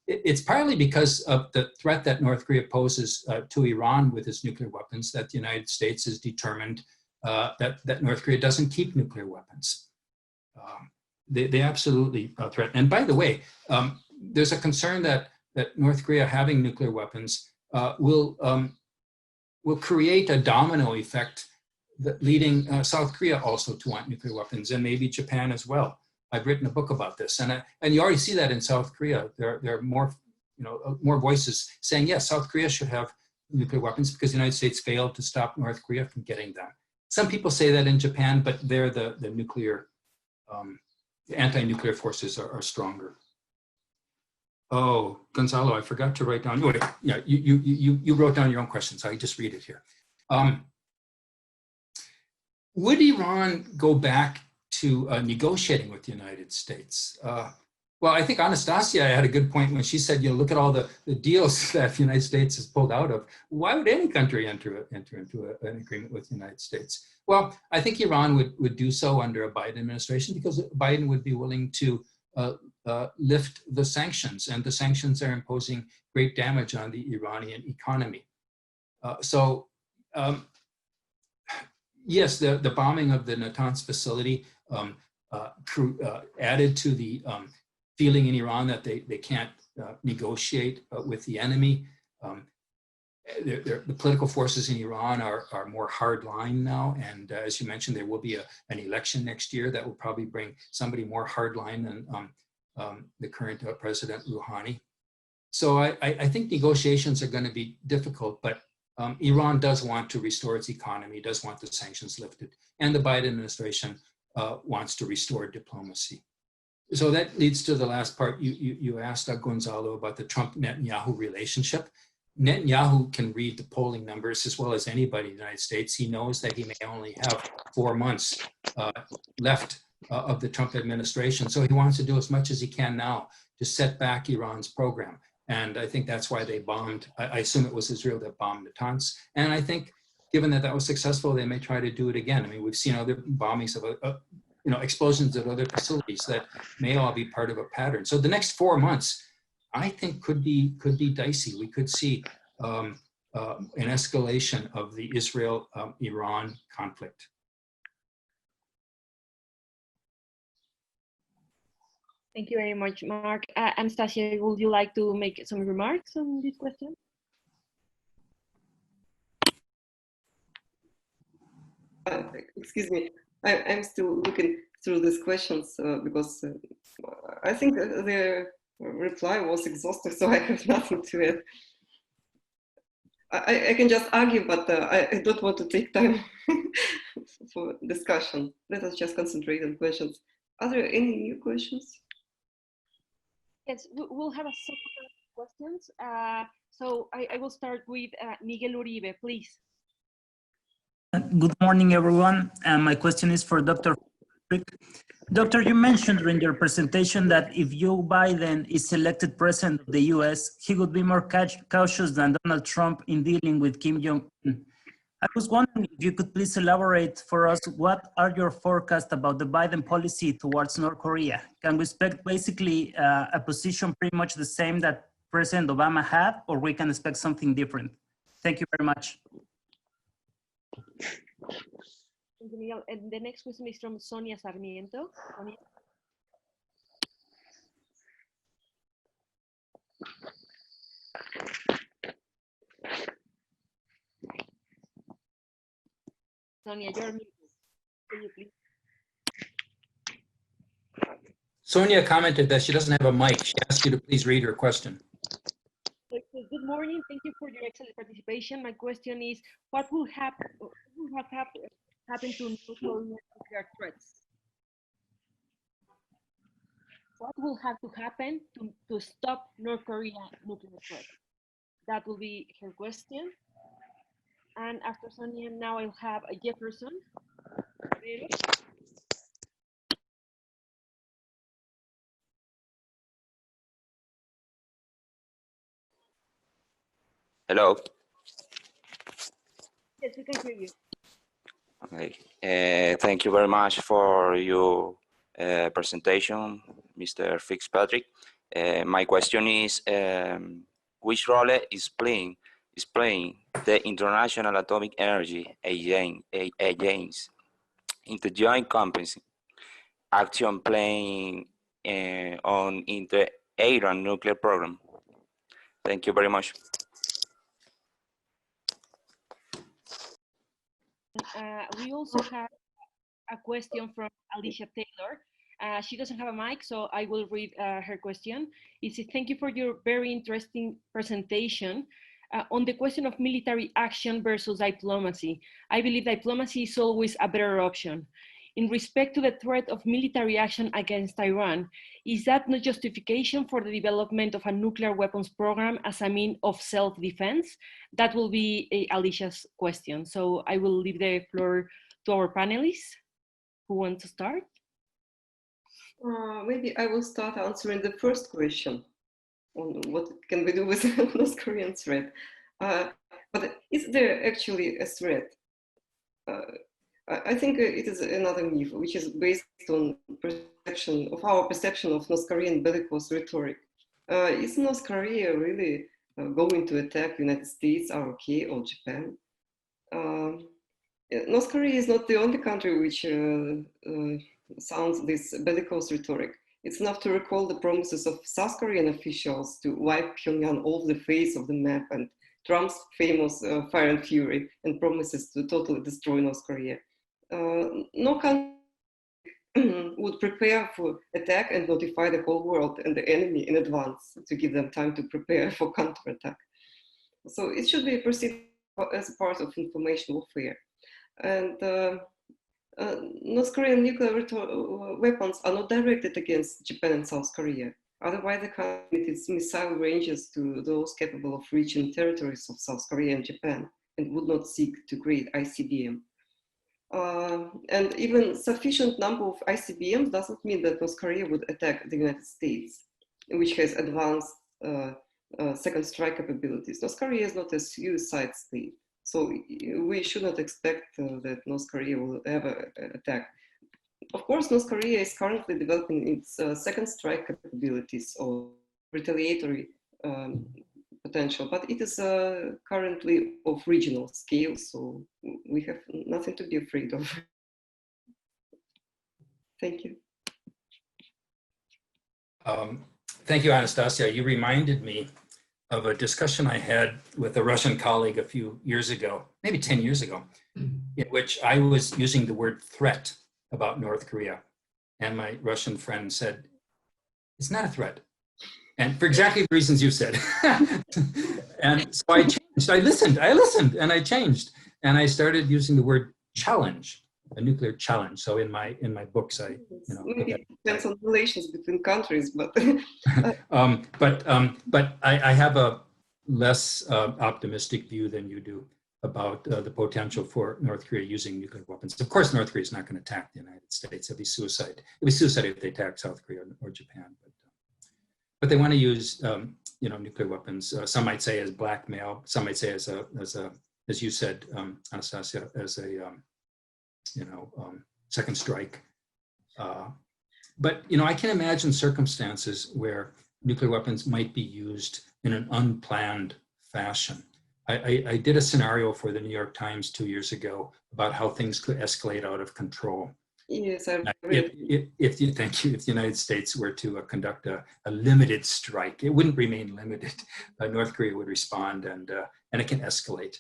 it's partly because of the threat that North Korea poses to Iran with its nuclear weapons that the United States is determined that North Korea doesn't keep nuclear weapons. They absolutely threaten. And by the way, there's a concern that North Korea having nuclear weapons will create a domino effect leading South Korea also to want nuclear weapons, and maybe Japan as well. I've written a book about this, and you already see that in South Korea. There are more voices saying, yes, South Korea should have nuclear weapons because the United States failed to stop North Korea from getting them. Some people say that in Japan, but there the nuclear, anti-nuclear forces are stronger. Oh, Gonzalo, I forgot to write down. Wait, yeah, you wrote down your own question, so I just read it here. Would Iran go back to negotiating with the United States? Well, I think Anastasia had a good point when she said, look at all the deals that the United States has pulled out of. Why would any country enter into an agreement with the United States? Well, I think Iran would do so under a Biden administration because Biden would be willing to lift the sanctions, and the sanctions are imposing great damage on the Iranian economy. Yes, the bombing of the Natanz facility added to the feeling in Iran that they can't negotiate with the enemy. The political forces in Iran are more hardline now, and as you mentioned, there will be an election next year that will probably bring somebody more hardline than the current President Rouhani. So I think negotiations are going to be difficult, but Iran does want to restore its economy, does want the sanctions lifted, and the Biden administration wants to restore diplomacy. So that leads to the last part. You asked Gonzalo about the Trump-Netanyahu relationship. Netanyahu can read the polling numbers as well as anybody in the United States. He knows that he may only have 4 months left of the Trump administration. So he wants to do as much as he can now to set back Iran's program. And I think that's why they bombed. I assume it was Israel that bombed Natanz. And I think given that that was successful, they may try to do it again. I mean, we've seen other bombings of explosions at other facilities that may all be part of a pattern. So the next 4 months, I think could be dicey. We could see an escalation of the Israel-Iran conflict. Thank you very much, Mark. Anastasia, would you like to make some remarks on this question? Excuse me, I'm still looking through these questions because I think the reply was exhaustive, so I have nothing to add. I can just argue, but I don't want to take time for discussion. Let us just concentrate on questions. Are there any new questions? Yes, we'll have a couple of questions. So I will start with Miguel Uribe, please. Good morning, everyone. My question is for Dr. Fitzpatrick. Doctor, you mentioned during your presentation that if Joe Biden is elected president of the US, he would be more cautious than Donald Trump in dealing with Kim Jong-un. I was wondering if you could please elaborate for us what are your forecasts about the Biden policy towards North Korea? Can we expect basically a position pretty much the same that President Obama had, or we can expect something different? Thank you very much. Thank you, Miguel. And the next question is from Sonia Sarmiento. Sonia. Sonia, you're muted. Can you please? Sonia commented that she doesn't have a mic. She asked you to please read her question. Good morning. Thank you for your excellent participation. My question is, what will happen to North Korean nuclear threats? What will have to happen to stop North Korean nuclear threats? That will be her question. And after Sonia, now I'll have a Jefferson. Hello. Yes, we can hear you. Okay. Thank you very much for your presentation, Mr. Fitzpatrick. My question is, which role is playing the International Atomic Energy Agency in the joint company action playing on the Iran nuclear program? Thank you very much. We also have a question from Alicia Taylor. She doesn't have a mic, so I will read her question. It says, thank you for your very interesting presentation. On the question of military action versus diplomacy, I believe diplomacy is always a better option. In respect to the threat of military action against Iran, is that not justification for the development of a nuclear weapons program as a means of self-defense? That will be Alicia's question. So I will leave the floor to our panelists. Who wants to start? Maybe I will start answering the first question on what can we do with North Korean threat. But is there actually a threat? I think it is another myth, which is based on our perception of North Korean bellicose rhetoric. Is North Korea really going to attack United States, ROK, or Japan? North Korea is not the only country which sounds this bellicose rhetoric. It's enough to recall the promises of South Korean officials to wipe Pyongyang off the face of the map, and Trump's famous fire and fury and promises to totally destroy North Korea. No country would prepare for attack and notify the whole world and the enemy in advance to give them time to prepare for counterattack. So it should be perceived as a part of information warfare. And North Korean nuclear weapons are not directed against Japan and South Korea. Otherwise, the country limits its missile ranges to those capable of reaching territories of South Korea and Japan, and would not seek to create ICBM. And even sufficient number of ICBMs doesn't mean that North Korea would attack the United States, which has advanced second strike capabilities. North Korea is not a suicide state. So we should not expect that North Korea will ever attack. Of course, North Korea is currently developing its second strike capabilities or retaliatory potential, but it is currently of regional scale, so we have nothing to be afraid of. Thank you. Thank you, Anastasia. You reminded me of a discussion I had with a Russian colleague a few years ago, maybe 10 years ago, in which I was using the word threat about North Korea. And my Russian friend said, it's not a threat. And for exactly the reasons you said. And so I changed, I listened and I changed. And I started using the word challenge, a nuclear challenge. So in my books, I, maybe it depends on relations between countries, but but I have a less optimistic view than you do about the potential for North Korea using nuclear weapons. Of course, North Korea is not going to attack the United States. It'd be suicide. It'd be suicide if they attack South Korea or Japan. But they want to use nuclear weapons. Some might say as blackmail. Some might say as you said, Anastasia, as a second strike. But I can imagine circumstances where nuclear weapons might be used in an unplanned fashion. I did a scenario for the New York Times 2 years ago about how things could escalate out of control. Yes, I if the United States were to conduct a limited strike, it wouldn't remain limited. North Korea would respond, and it can escalate.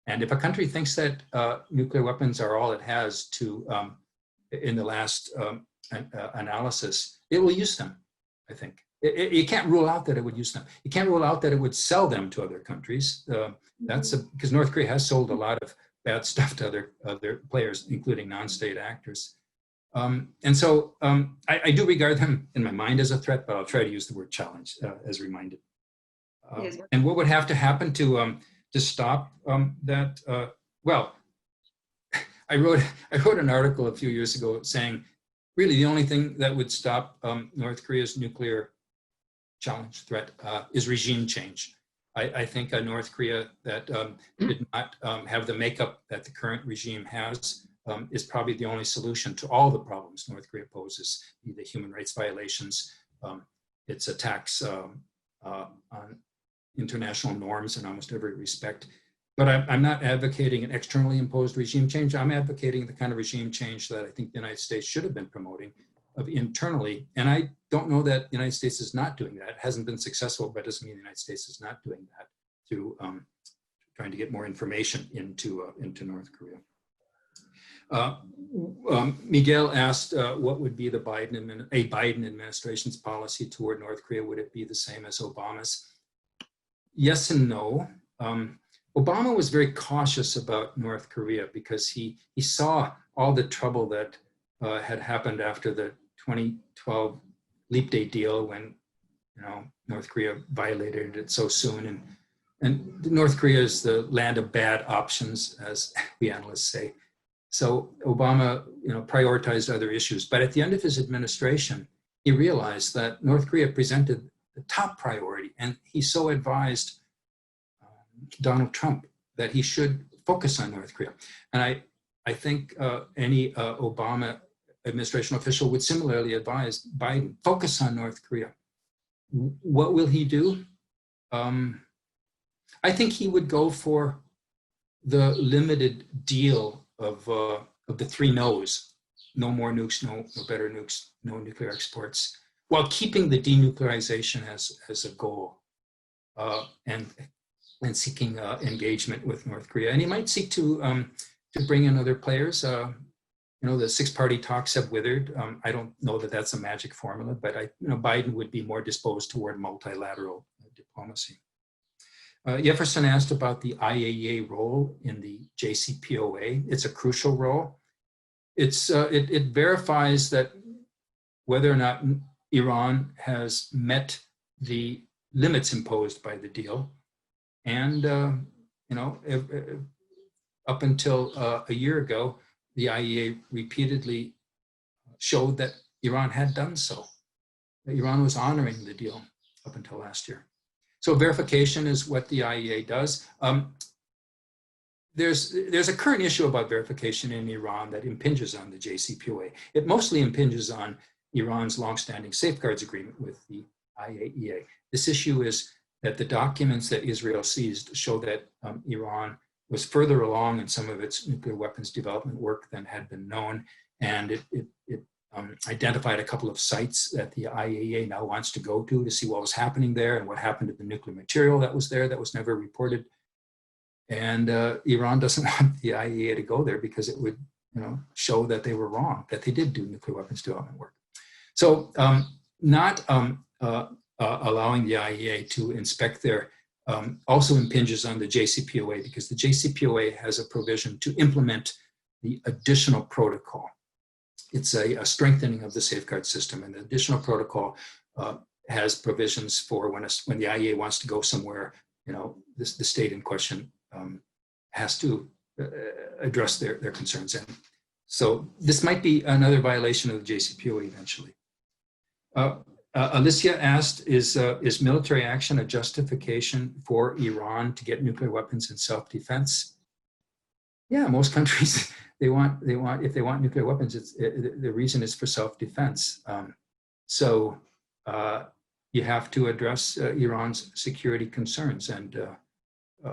And if a country thinks that nuclear weapons are all it has to, in the last analysis, it will use them, I think. You can't rule out that it would use them. You can't rule out that it would sell them to other countries. Because North Korea has sold a lot of bad stuff to other players, including non-state actors. And so I do regard them in my mind as a threat, but I'll try to use the word challenge as reminded. Yes. And what would have to happen to stop that? Well, I wrote an article a few years ago saying, really the only thing that would stop North Korea's nuclear challenge threat is regime change. I think North Korea that did not have the makeup that the current regime has is probably the only solution to all the problems North Korea poses, be the human rights violations, its attacks on international norms in almost every respect. But I'm not advocating an externally imposed regime change. I'm advocating the kind of regime change that I think the United States should have been promoting of internally. And I don't know that the United States is not doing that. It hasn't been successful, but it doesn't mean the United States is not doing that through trying to get more information into North Korea. Miguel asked what would be the Biden administration's policy toward North Korea? Would it be the same as Obama's? yes and no. Obama was very cautious about North Korea because he saw all the trouble that had happened after the 2012 leap day deal, when North Korea violated it so soon, and North Korea is the land of bad options, as we analysts say. So Obama, prioritized other issues. But at the end of his administration, he realized that North Korea presented the top priority, and he so advised Donald Trump that he should focus on North Korea. And I think any Obama administration official would similarly advise Biden, focus on North Korea. What will he do? I think he would go for the limited deal of the three no's: no more nukes, no better nukes, no nuclear exports, while keeping the denuclearization as a goal, and seeking engagement with North Korea. And he might seek to bring in other players. The six-party talks have withered. I don't know that that's a magic formula, but Biden would be more disposed toward multilateral diplomacy. Jefferson asked about the IAEA role in the JCPOA. It's a crucial role. It verifies that whether or not Iran has met the limits imposed by the deal. And, up until a year ago, the IAEA repeatedly showed that Iran had done so. Iran was honoring the deal up until last year. So verification is what the IAEA does. There's a current issue about verification in Iran that impinges on the JCPOA. It mostly impinges on Iran's longstanding safeguards agreement with the IAEA. This issue is that the documents that Israel seized show that Iran was further along in some of its nuclear weapons development work than had been known, and it identified a couple of sites that the IAEA now wants to go to see what was happening there and what happened to the nuclear material that was there that was never reported. And Iran doesn't want the IAEA to go there because it would show that they were wrong, that they did do nuclear weapons development work. So not allowing the IAEA to inspect there also impinges on the JCPOA, because the JCPOA has a provision to implement the additional protocol. It's a strengthening of the safeguard system, and the additional protocol has provisions for when the IAEA wants to go somewhere, the state in question has to address their concerns. And so this might be another violation of the JCPOA eventually. Alicia asked, is military action a justification for Iran to get nuclear weapons in self-defense? Yeah, most countries, if they want nuclear weapons, the reason is for self-defense. So you have to address Iran's security concerns, and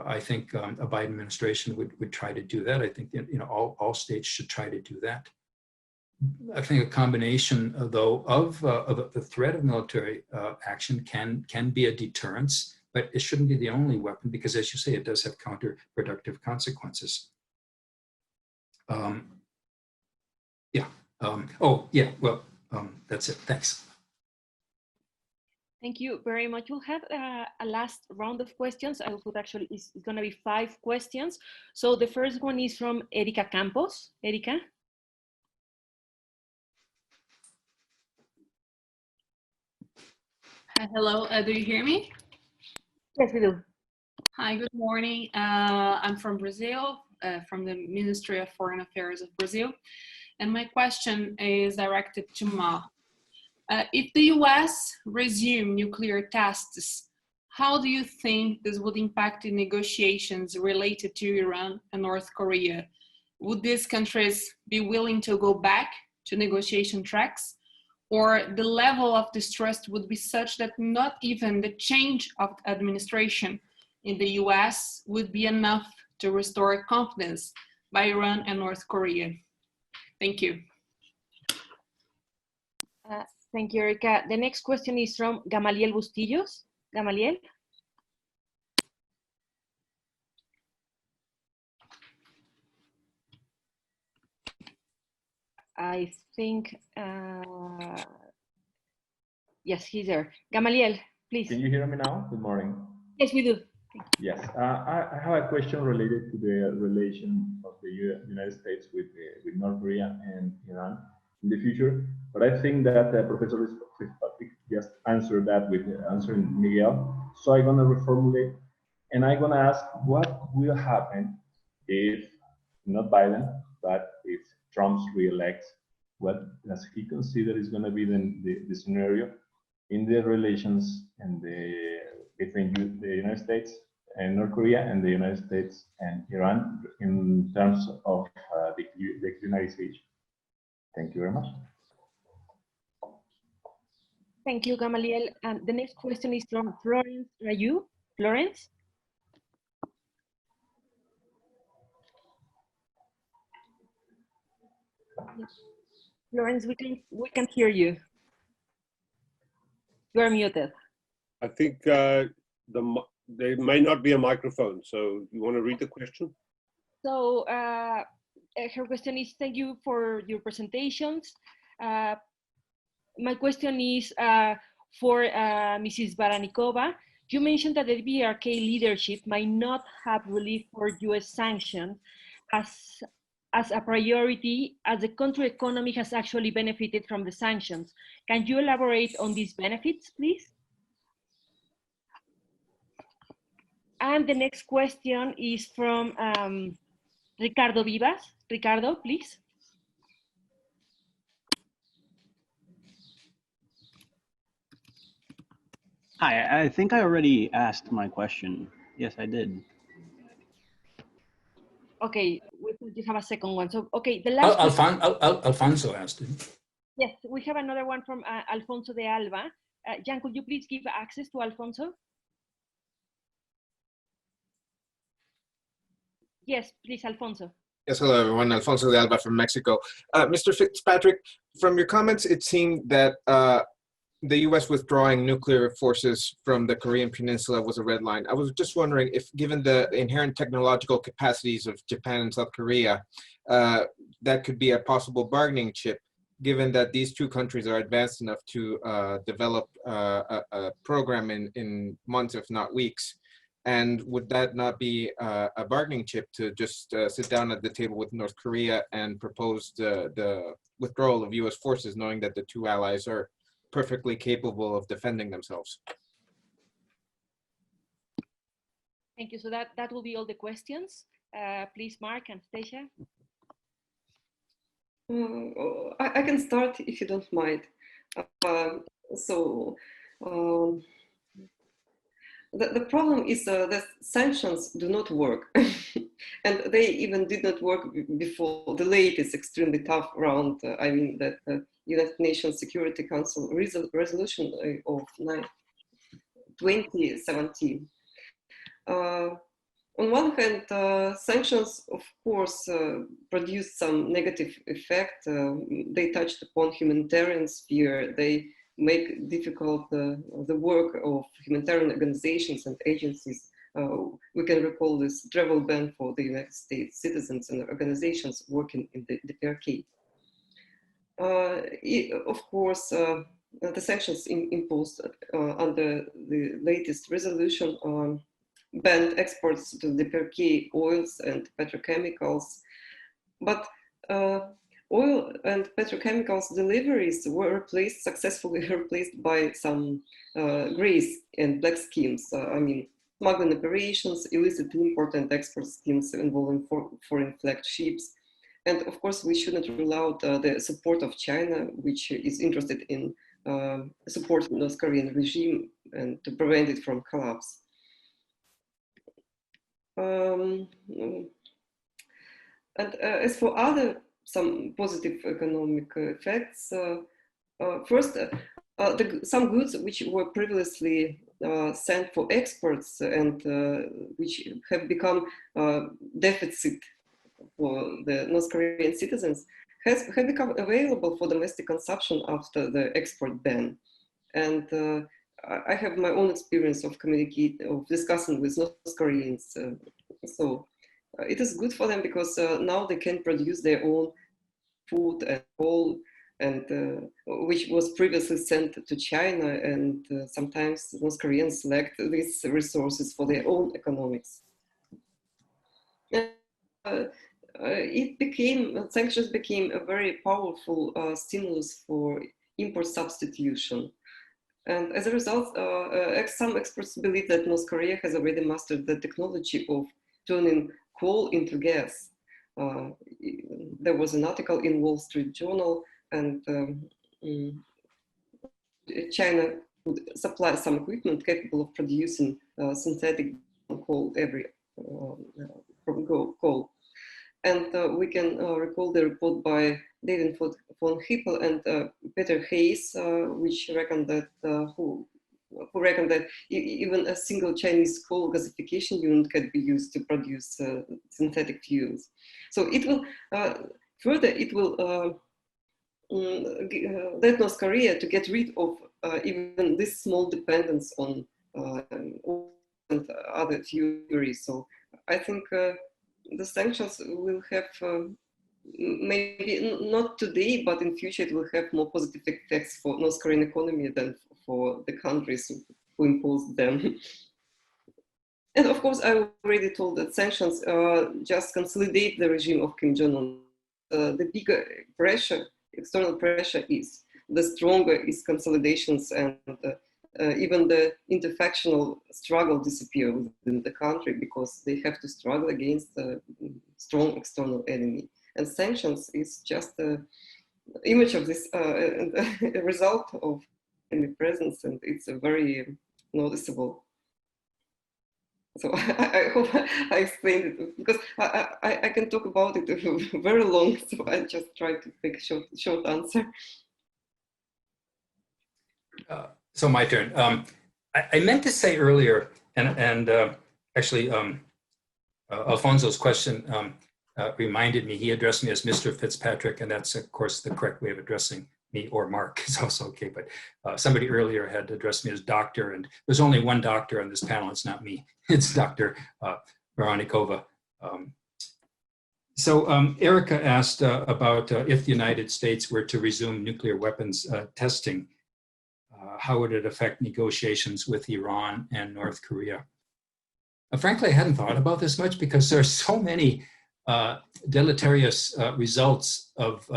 I think a Biden administration would try to do that. I think all states should try to do that. I think a combination, though, of the threat of military action can be a deterrence, but it shouldn't be the only weapon, because, as you say, it does have counterproductive consequences. That's it. Thanks. Thank you very much. We'll have a last round of questions. I would actually, it's going to be 5 questions. So the first one is from Erika Campos. Erika? Hello, do you hear me? Yes, we do. Hi, good morning. I'm from Brazil, from the Ministry of Foreign Affairs of Brazil. And my question is directed to Ma. If the US resume nuclear tests, how do you think this would impact the negotiations related to Iran and North Korea? Would these countries be willing to go back to negotiation tracks? Or the level of distrust would be such that not even the change of administration in the US would be enough to restore confidence by Iran and North Korea? Thank you. Thank you, Erika. The next question is from Gamaliel Bustillos. Gamaliel? I think, yes, he's there. Gamaliel, please. Can you hear me now? Good morning. Yes, we do. Yes, I have a question related to the relation of the United States with North Korea and Iran in the future. But I think that Professor Fitzpatrick just answered that with answering Miguel. So I'm gonna reformulate, and I'm gonna ask what will happen if not Biden, but if Trump re-elects. What does he consider is going to be the scenario in the relations and between the United States and North Korea and the United States and Iran in terms of denuclearization? Thank you very much. Thank you, Gamaliel. And the next question is from Florence Rayu. Florence? Florence, we can hear you. You are muted. I think there may not be a microphone, so you want to read the question? So her question is, thank you for your presentations. My question is for Mrs. Baranikova. You mentioned that the DPRK leadership might not have relief for US sanctions as a priority, as the country economy has actually benefited from the sanctions. Can you elaborate on these benefits, please? And the next question is from Ricardo Vivas. Ricardo, please. Hi, I think I already asked my question. Yes, I did. Okay, we just have a second one. So, okay, the last Alfonso asked it. Yes, we have another one from Alfonso de Alba. Jan, could you please give access to Alfonso? Yes, please, Alfonso. Yes, hello everyone. Alfonso de Alba from Mexico. Mr. Fitzpatrick, from your comments, it seemed that the U.S. withdrawing nuclear forces from the Korean Peninsula was a red line. I was just wondering if, given the inherent technological capacities of Japan and South Korea, that could be a possible bargaining chip, given that these two countries are advanced enough to develop a program in months, if not weeks. And would that not be a bargaining chip to just sit down at the table with North Korea and propose the withdrawal of U.S. forces, knowing that the two allies are perfectly capable of defending themselves? Thank you. So that will be all the questions. Please, Mark and Stacia. I can start if you don't mind. The problem is that sanctions do not work. And they even did not work before the latest extremely tough round. I mean, that United Nations Security Council resolution of 2017. On one hand, sanctions, of course, produced some negative effect. They touched upon humanitarian sphere. They make difficult the work of humanitarian organizations and agencies. We can recall this travel ban for the United States citizens and organizations working in the DPRK. Of course, the sanctions imposed under the latest resolution banned exports to the DPRK oils and petrochemicals, but oil and petrochemicals deliveries were successfully replaced by some gray and black schemes. I mean, smuggling operations, illicit import and export schemes involving foreign flagged ships. And of course, we shouldn't rule out the support of China, which is interested in supporting the North Korean regime and to prevent it from collapse. And as for some positive economic effects, first, some goods which were previously sent for exports and which have become deficit for the North Korean citizens have become available for domestic consumption after the export ban. And I have my own experience of discussing with North Koreans. So it is good for them because now they can produce their own food and coal and which was previously sent to China, and sometimes North Koreans lacked these resources for their own economics. Sanctions became a very powerful stimulus for import substitution. And as a result, some experts believe that North Korea has already mastered the technology of turning coal into gas. There was an article in Wall Street Journal, and China would supply some equipment capable of producing synthetic coal from coal. And we can recall the report by David von Hippel and Peter Hayes, which reckoned that who reckoned that even a single Chinese coal gasification unit can be used to produce synthetic fuels. So it will further it will let North Korea to get rid of even this small dependence on other theories. So I think the sanctions will have maybe not today, but in future it will have more positive effects for North Korean economy than for the countries who imposed them. And of course, I already told that sanctions just consolidate the regime of Kim Jong-un. The bigger pressure, external pressure is, the stronger is consolidations, and even the interfactional struggle disappear within the country because they have to struggle against a strong external enemy. And sanctions is just an image of this, a result of enemy presence, and it's a very noticeable. So I hope I explained it, because I can talk about it very long, so I just try to make a short answer. So my turn. I meant to say earlier, and actually Alfonso's question reminded me, he addressed me as Mr. Fitzpatrick, and that's of course the correct way of addressing me, or Mark is also okay, but somebody earlier had addressed me as doctor, and there's only one doctor on this panel, it's not me, it's Dr. Veronikova. So Erica asked about if the United States were to resume nuclear weapons testing, how would it affect negotiations with Iran and North Korea? Frankly, I hadn't thought about this much because there are so many deleterious results of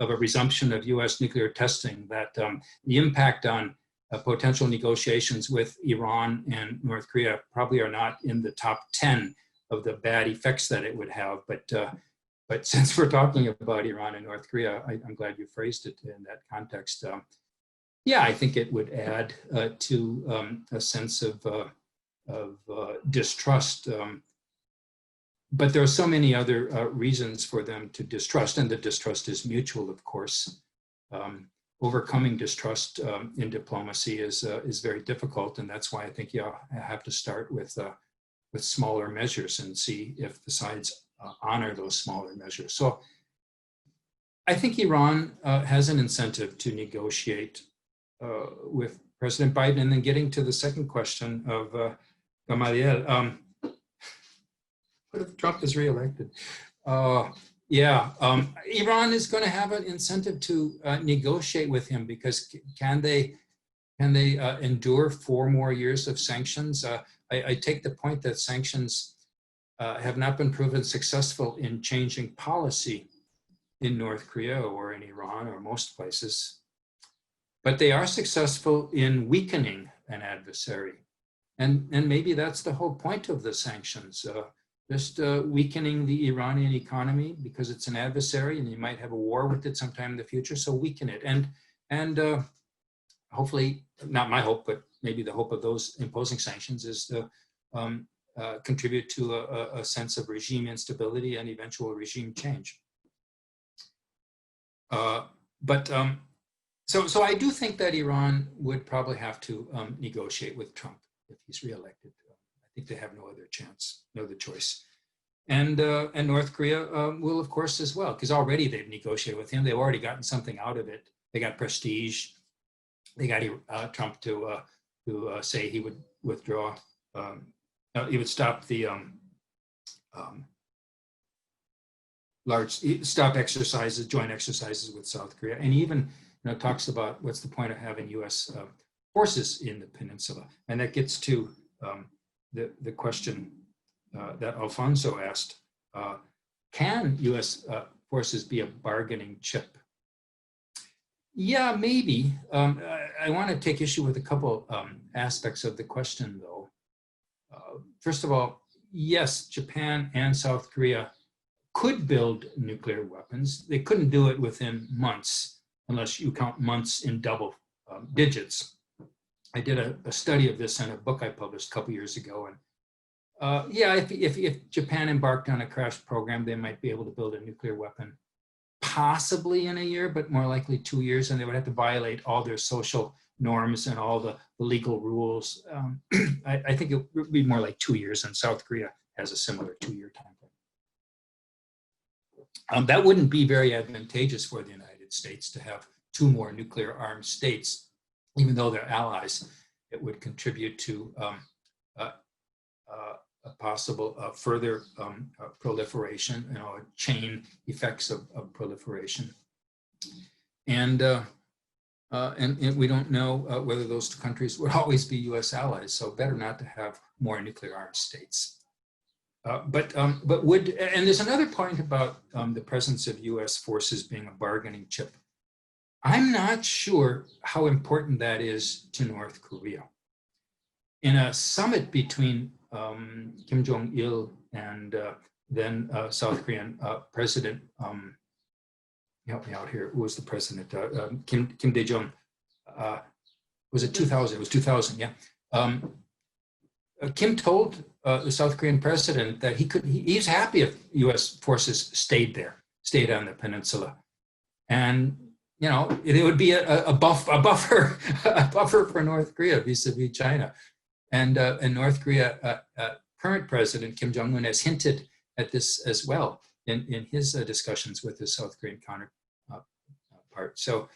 a resumption of US nuclear testing that the impact on potential negotiations with Iran and North Korea probably are not in the top 10 of the bad effects that it would have. But since we're talking about Iran and North Korea, I'm glad you phrased it in that context. Yeah, I think it would add to a sense of distrust. But there are so many other reasons for them to distrust, and the distrust is mutual, of course. Overcoming distrust in diplomacy is very difficult, and that's why I think you have to start with smaller measures and see if the sides honor those smaller measures. So I think Iran has an incentive to negotiate with President Biden. And then getting to the second question of Gamaliel, what if Trump is reelected? Iran is going to have an incentive to negotiate with him, because can they endure 4 more years of sanctions? I take the point that sanctions have not been proven successful in changing policy in North Korea or in Iran or most places, but they are successful in weakening an adversary. And maybe that's the whole point of the sanctions. Just weakening the Iranian economy because it's an adversary and you might have a war with it sometime in the future, so weaken it. And hopefully, not my hope, but maybe the hope of those imposing sanctions is to contribute to a sense of regime instability and eventual regime change. So I do think that Iran would probably have to negotiate with Trump if he's reelected. I think they have no other chance, no other choice. And North Korea will, of course, as well, because already they've negotiated with him. They've already gotten something out of it. They got prestige. They got Trump to say he would withdraw. He would stop the stop exercises, joint exercises with South Korea, and even talks about what's the point of having U.S. Forces in the peninsula, and that gets to the question that Alfonso asked: can U.S. Forces be a bargaining chip? Yeah, maybe. I want to take issue with a couple aspects of the question, though. First of all, yes, Japan and South Korea could build nuclear weapons. They couldn't do it within months, unless you count months in double digits. I did a study of this in a book I published a couple years ago. And yeah, if Japan embarked on a crash program, they might be able to build a nuclear weapon possibly in a year, but more likely 2 years, and they would have to violate all their social norms and all the legal rules. I think it would be more like 2 years, and South Korea has a similar 2-year time frame. That wouldn't be very advantageous for the United States to have 2 more nuclear armed states, even though they're allies. It would contribute to a possible further proliferation, chain effects of proliferation. And we don't know whether those 2 countries would always be US allies, so better not to have more nuclear armed states. But would, and there's another point about the presence of US forces being a bargaining chip. I'm not sure how important that is to North Korea. In a summit between Kim Jong-il and then South Korean President, help me out here, who was the president? Kim Dae-jung. Was it 2000? It was 2000, yeah. Kim told the South Korean president that he's happy if US forces stayed on the peninsula. And it would be a buffer for North Korea vis-a-vis China. And North Korea current president Kim Jong-un has hinted at this as well in his discussions with his South Korean counterpart. So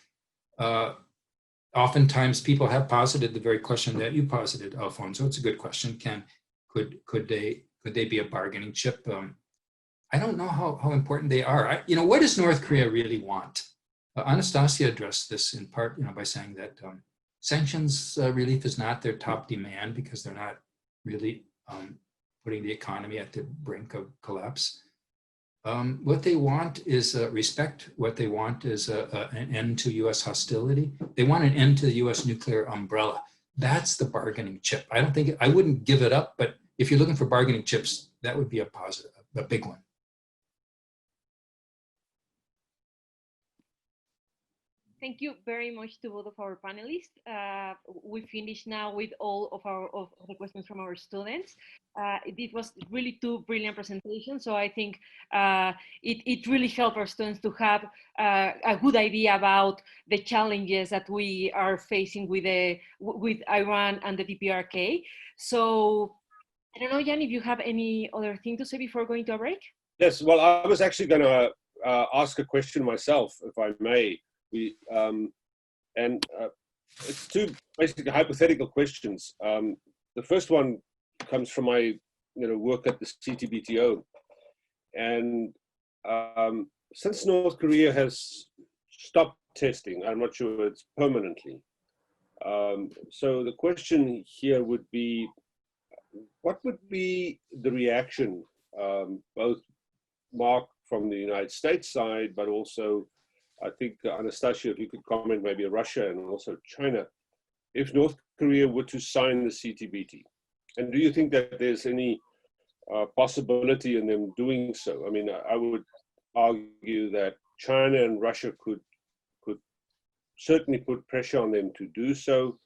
oftentimes people have posited the very question that you posited, Alfonso. It's a good question. Could they be a bargaining chip? I don't know how important they are. What does North Korea really want? Anastasia addressed this in part, by saying that sanctions relief is not their top demand because they're not really putting the economy at the brink of collapse. What they want is respect. What they want is an end to US hostility. They want an end to the US nuclear umbrella. That's the bargaining chip. I wouldn't give it up, but if you're looking for bargaining chips, that would be a positive, a big one. Thank you very much to both of our panelists. We finished now with all of the questions from our students. It was really 2 brilliant presentations, so I think it really helped our students to have a good idea about the challenges that we are facing with Iran and the DPRK. So I don't know, Jan, if you have any other thing to say before going to a break? Yes, well, I was actually going to ask a question myself, if I may. It's 2 basically hypothetical questions. The first one comes from my work at the CTBTO, and since North Korea has stopped testing, I'm not sure it's permanently. So the question here would be, what would be the reaction, both Mark from the United States side, but also I think, Anastasia, if you could comment, maybe Russia and also China, if North Korea were to sign the CTBT. And do you think that there's any possibility in them doing so? I mean, I would argue that China and Russia could certainly put pressure on them to do so,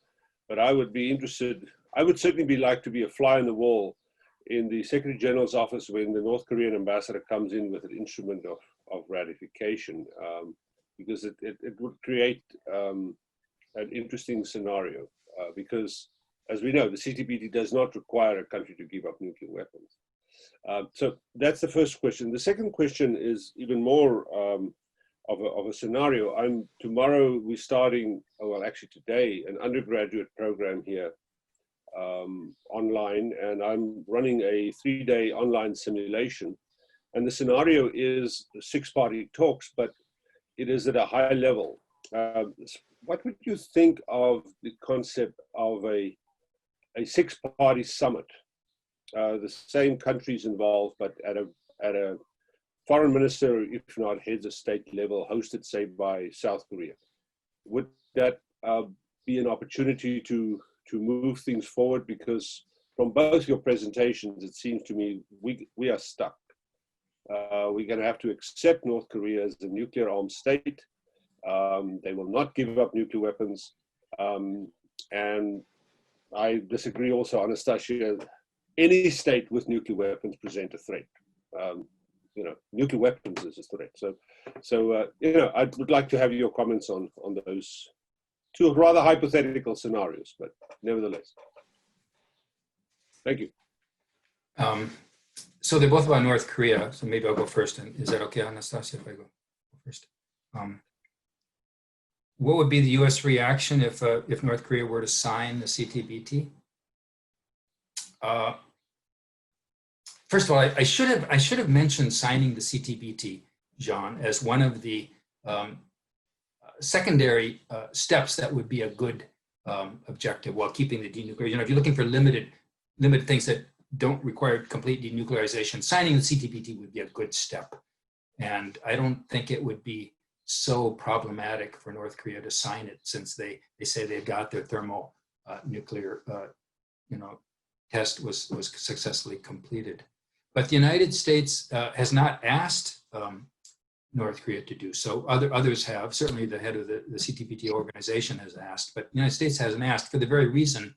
but I would be interested, I would certainly like to be a fly on the wall in the Secretary General's office when the North Korean ambassador comes in with an instrument of ratification. Because it would create an interesting scenario because, as we know, the CTBT does not require a country to give up nuclear weapons. So that's the first question. The second question is even more of a scenario. Tomorrow we're starting, well, actually today, an undergraduate program here online, and I'm running a 3-day online simulation And the scenario is 6-party talks, but it is at a high level. What would you think of the concept of a 6-party summit? The same countries involved, but at a foreign minister, if not heads of state level, hosted, say, by South Korea. Would that be an opportunity to move things forward? Because from both your presentations, it seems to me we are stuck. We're going to have to accept North Korea as a nuclear armed state. They will not give up nuclear weapons. And I disagree also, Anastasia. Any state with nuclear weapons present a threat. You know, nuclear weapons is a threat. So you know, I would like to have your comments on those two rather hypothetical scenarios, but nevertheless. Thank you. So they're both about North Korea. So maybe I'll go first. And is that okay, Anastasia, if I go first? What would be the U.S. reaction if North Korea were to sign the CTBT? First of all, I should have mentioned signing the CTBT, John, as one of the secondary steps that would be a good objective while keeping the denuclearization. You know, if you're looking for limited things that don't require complete denuclearization, signing the CTBT would be a good step. And I don't think it would be so problematic for North Korea to sign it, since they say they got their thermal nuclear test was successfully completed. But the United States has not asked North Korea to do so. Others have. Certainly the head of the CTBT organization has asked, but the United States hasn't asked for the very reason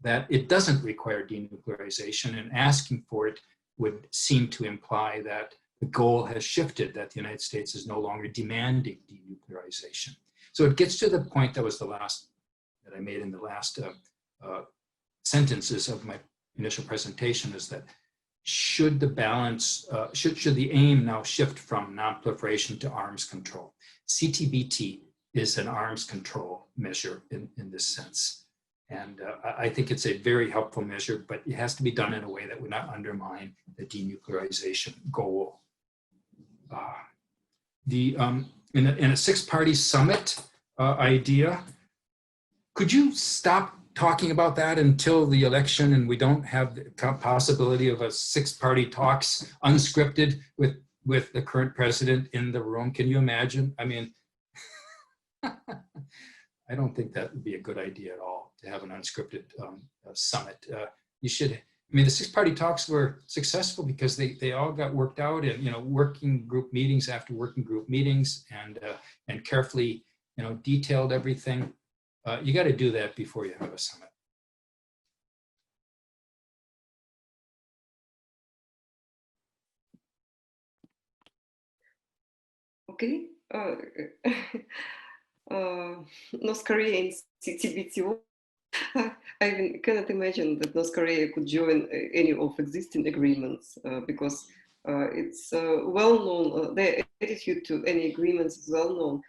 that it doesn't require denuclearization, and asking for it would seem to imply that the goal has shifted, that the United States is no longer demanding denuclearization. So it gets to the point that was the last that I made in the last sentences of my initial presentation, is that should the balance, should the aim now shift from non-proliferation to arms control? CTBT is an arms control measure in this sense. And I think it's a very helpful measure, but it has to be done in a way that would not undermine the denuclearization goal. In a 6-party summit idea, could you stop talking about that until the election and we don't have the possibility of a 6-party talks unscripted with the current president in the room? Can you imagine? I mean, I don't think that would be a good idea at all, to have an unscripted summit. You should, I mean, the 6-party talks were successful because they all got worked out in, you know, working group meetings after working group meetings, and carefully, you know, detailed everything. You got to do that before you have a summit. Okay. North Korea in CTBTO. I cannot imagine that North Korea could join any of existing agreements because it's well known, their attitude to any agreements is well known.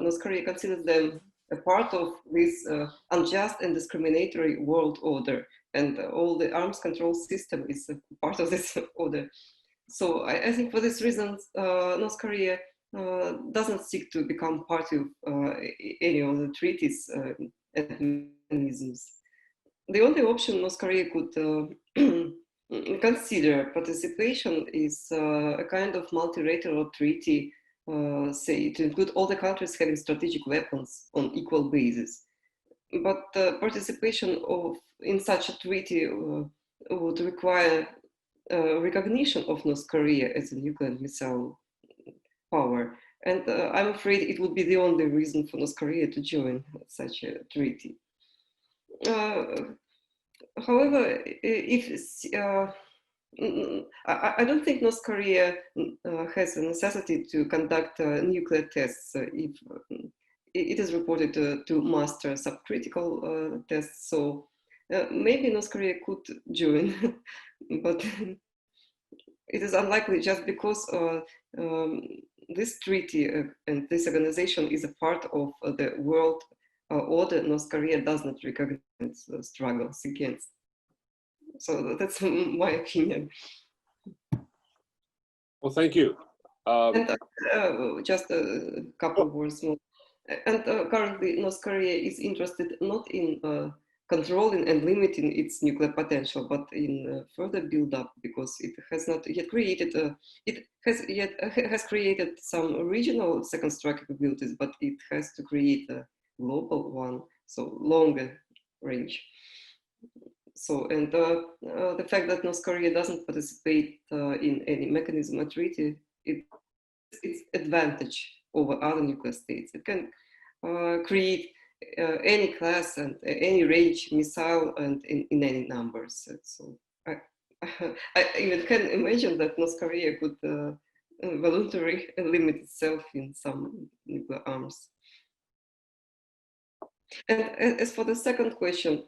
North Korea considers them a part of this unjust and discriminatory world order, and all the arms control system is a part of this order. So I think for these reasons, North Korea doesn't seek to become part of any of the treaties and mechanisms. The only option North Korea could consider participation is a kind of multilateral treaty, say, to include all the countries having strategic weapons on equal basis. But participation in such a treaty would require recognition of North Korea as a nuclear missile power. And I'm afraid it would be the only reason for North Korea to join such a treaty. However, I don't think North Korea has a necessity to conduct nuclear tests if it is reported to master subcritical tests. So maybe North Korea could join, but it is unlikely, just because this treaty and this organization is a part of the world order. North Korea does not recognize struggles against. So that's my opinion. Well, thank you. And just a couple of words more. And currently, North Korea is interested not in controlling and limiting its nuclear potential, but in further build-up, because it has not yet created has created some regional second-strike capabilities, but it has to create a global one, so longer range. So, and the fact that North Korea doesn't participate in any mechanism or treaty, its advantage over other nuclear states. It can create any class and any range missile and in any numbers. So I even can imagine that North Korea could voluntarily limit itself in some nuclear arms. And as for the second question,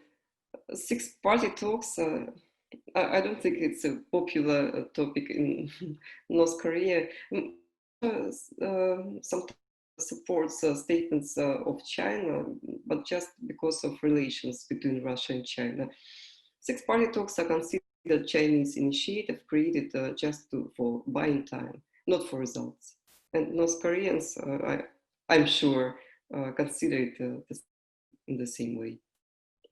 six-party talks, I don't think it's a popular topic in North Korea. Some supports statements of China, but just because of relations between Russia and China. Six-party talks are considered Chinese initiative created just for buying time, not for results. And North Koreans, I'm sure, consider it in the same way.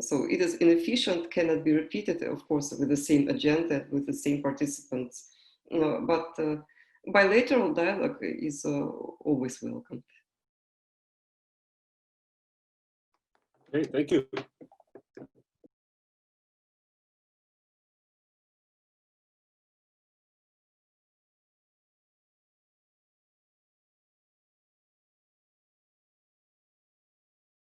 So it is inefficient, cannot be repeated, of course, with the same agenda, with the same participants, but bilateral dialogue is always welcome. Okay, thank you.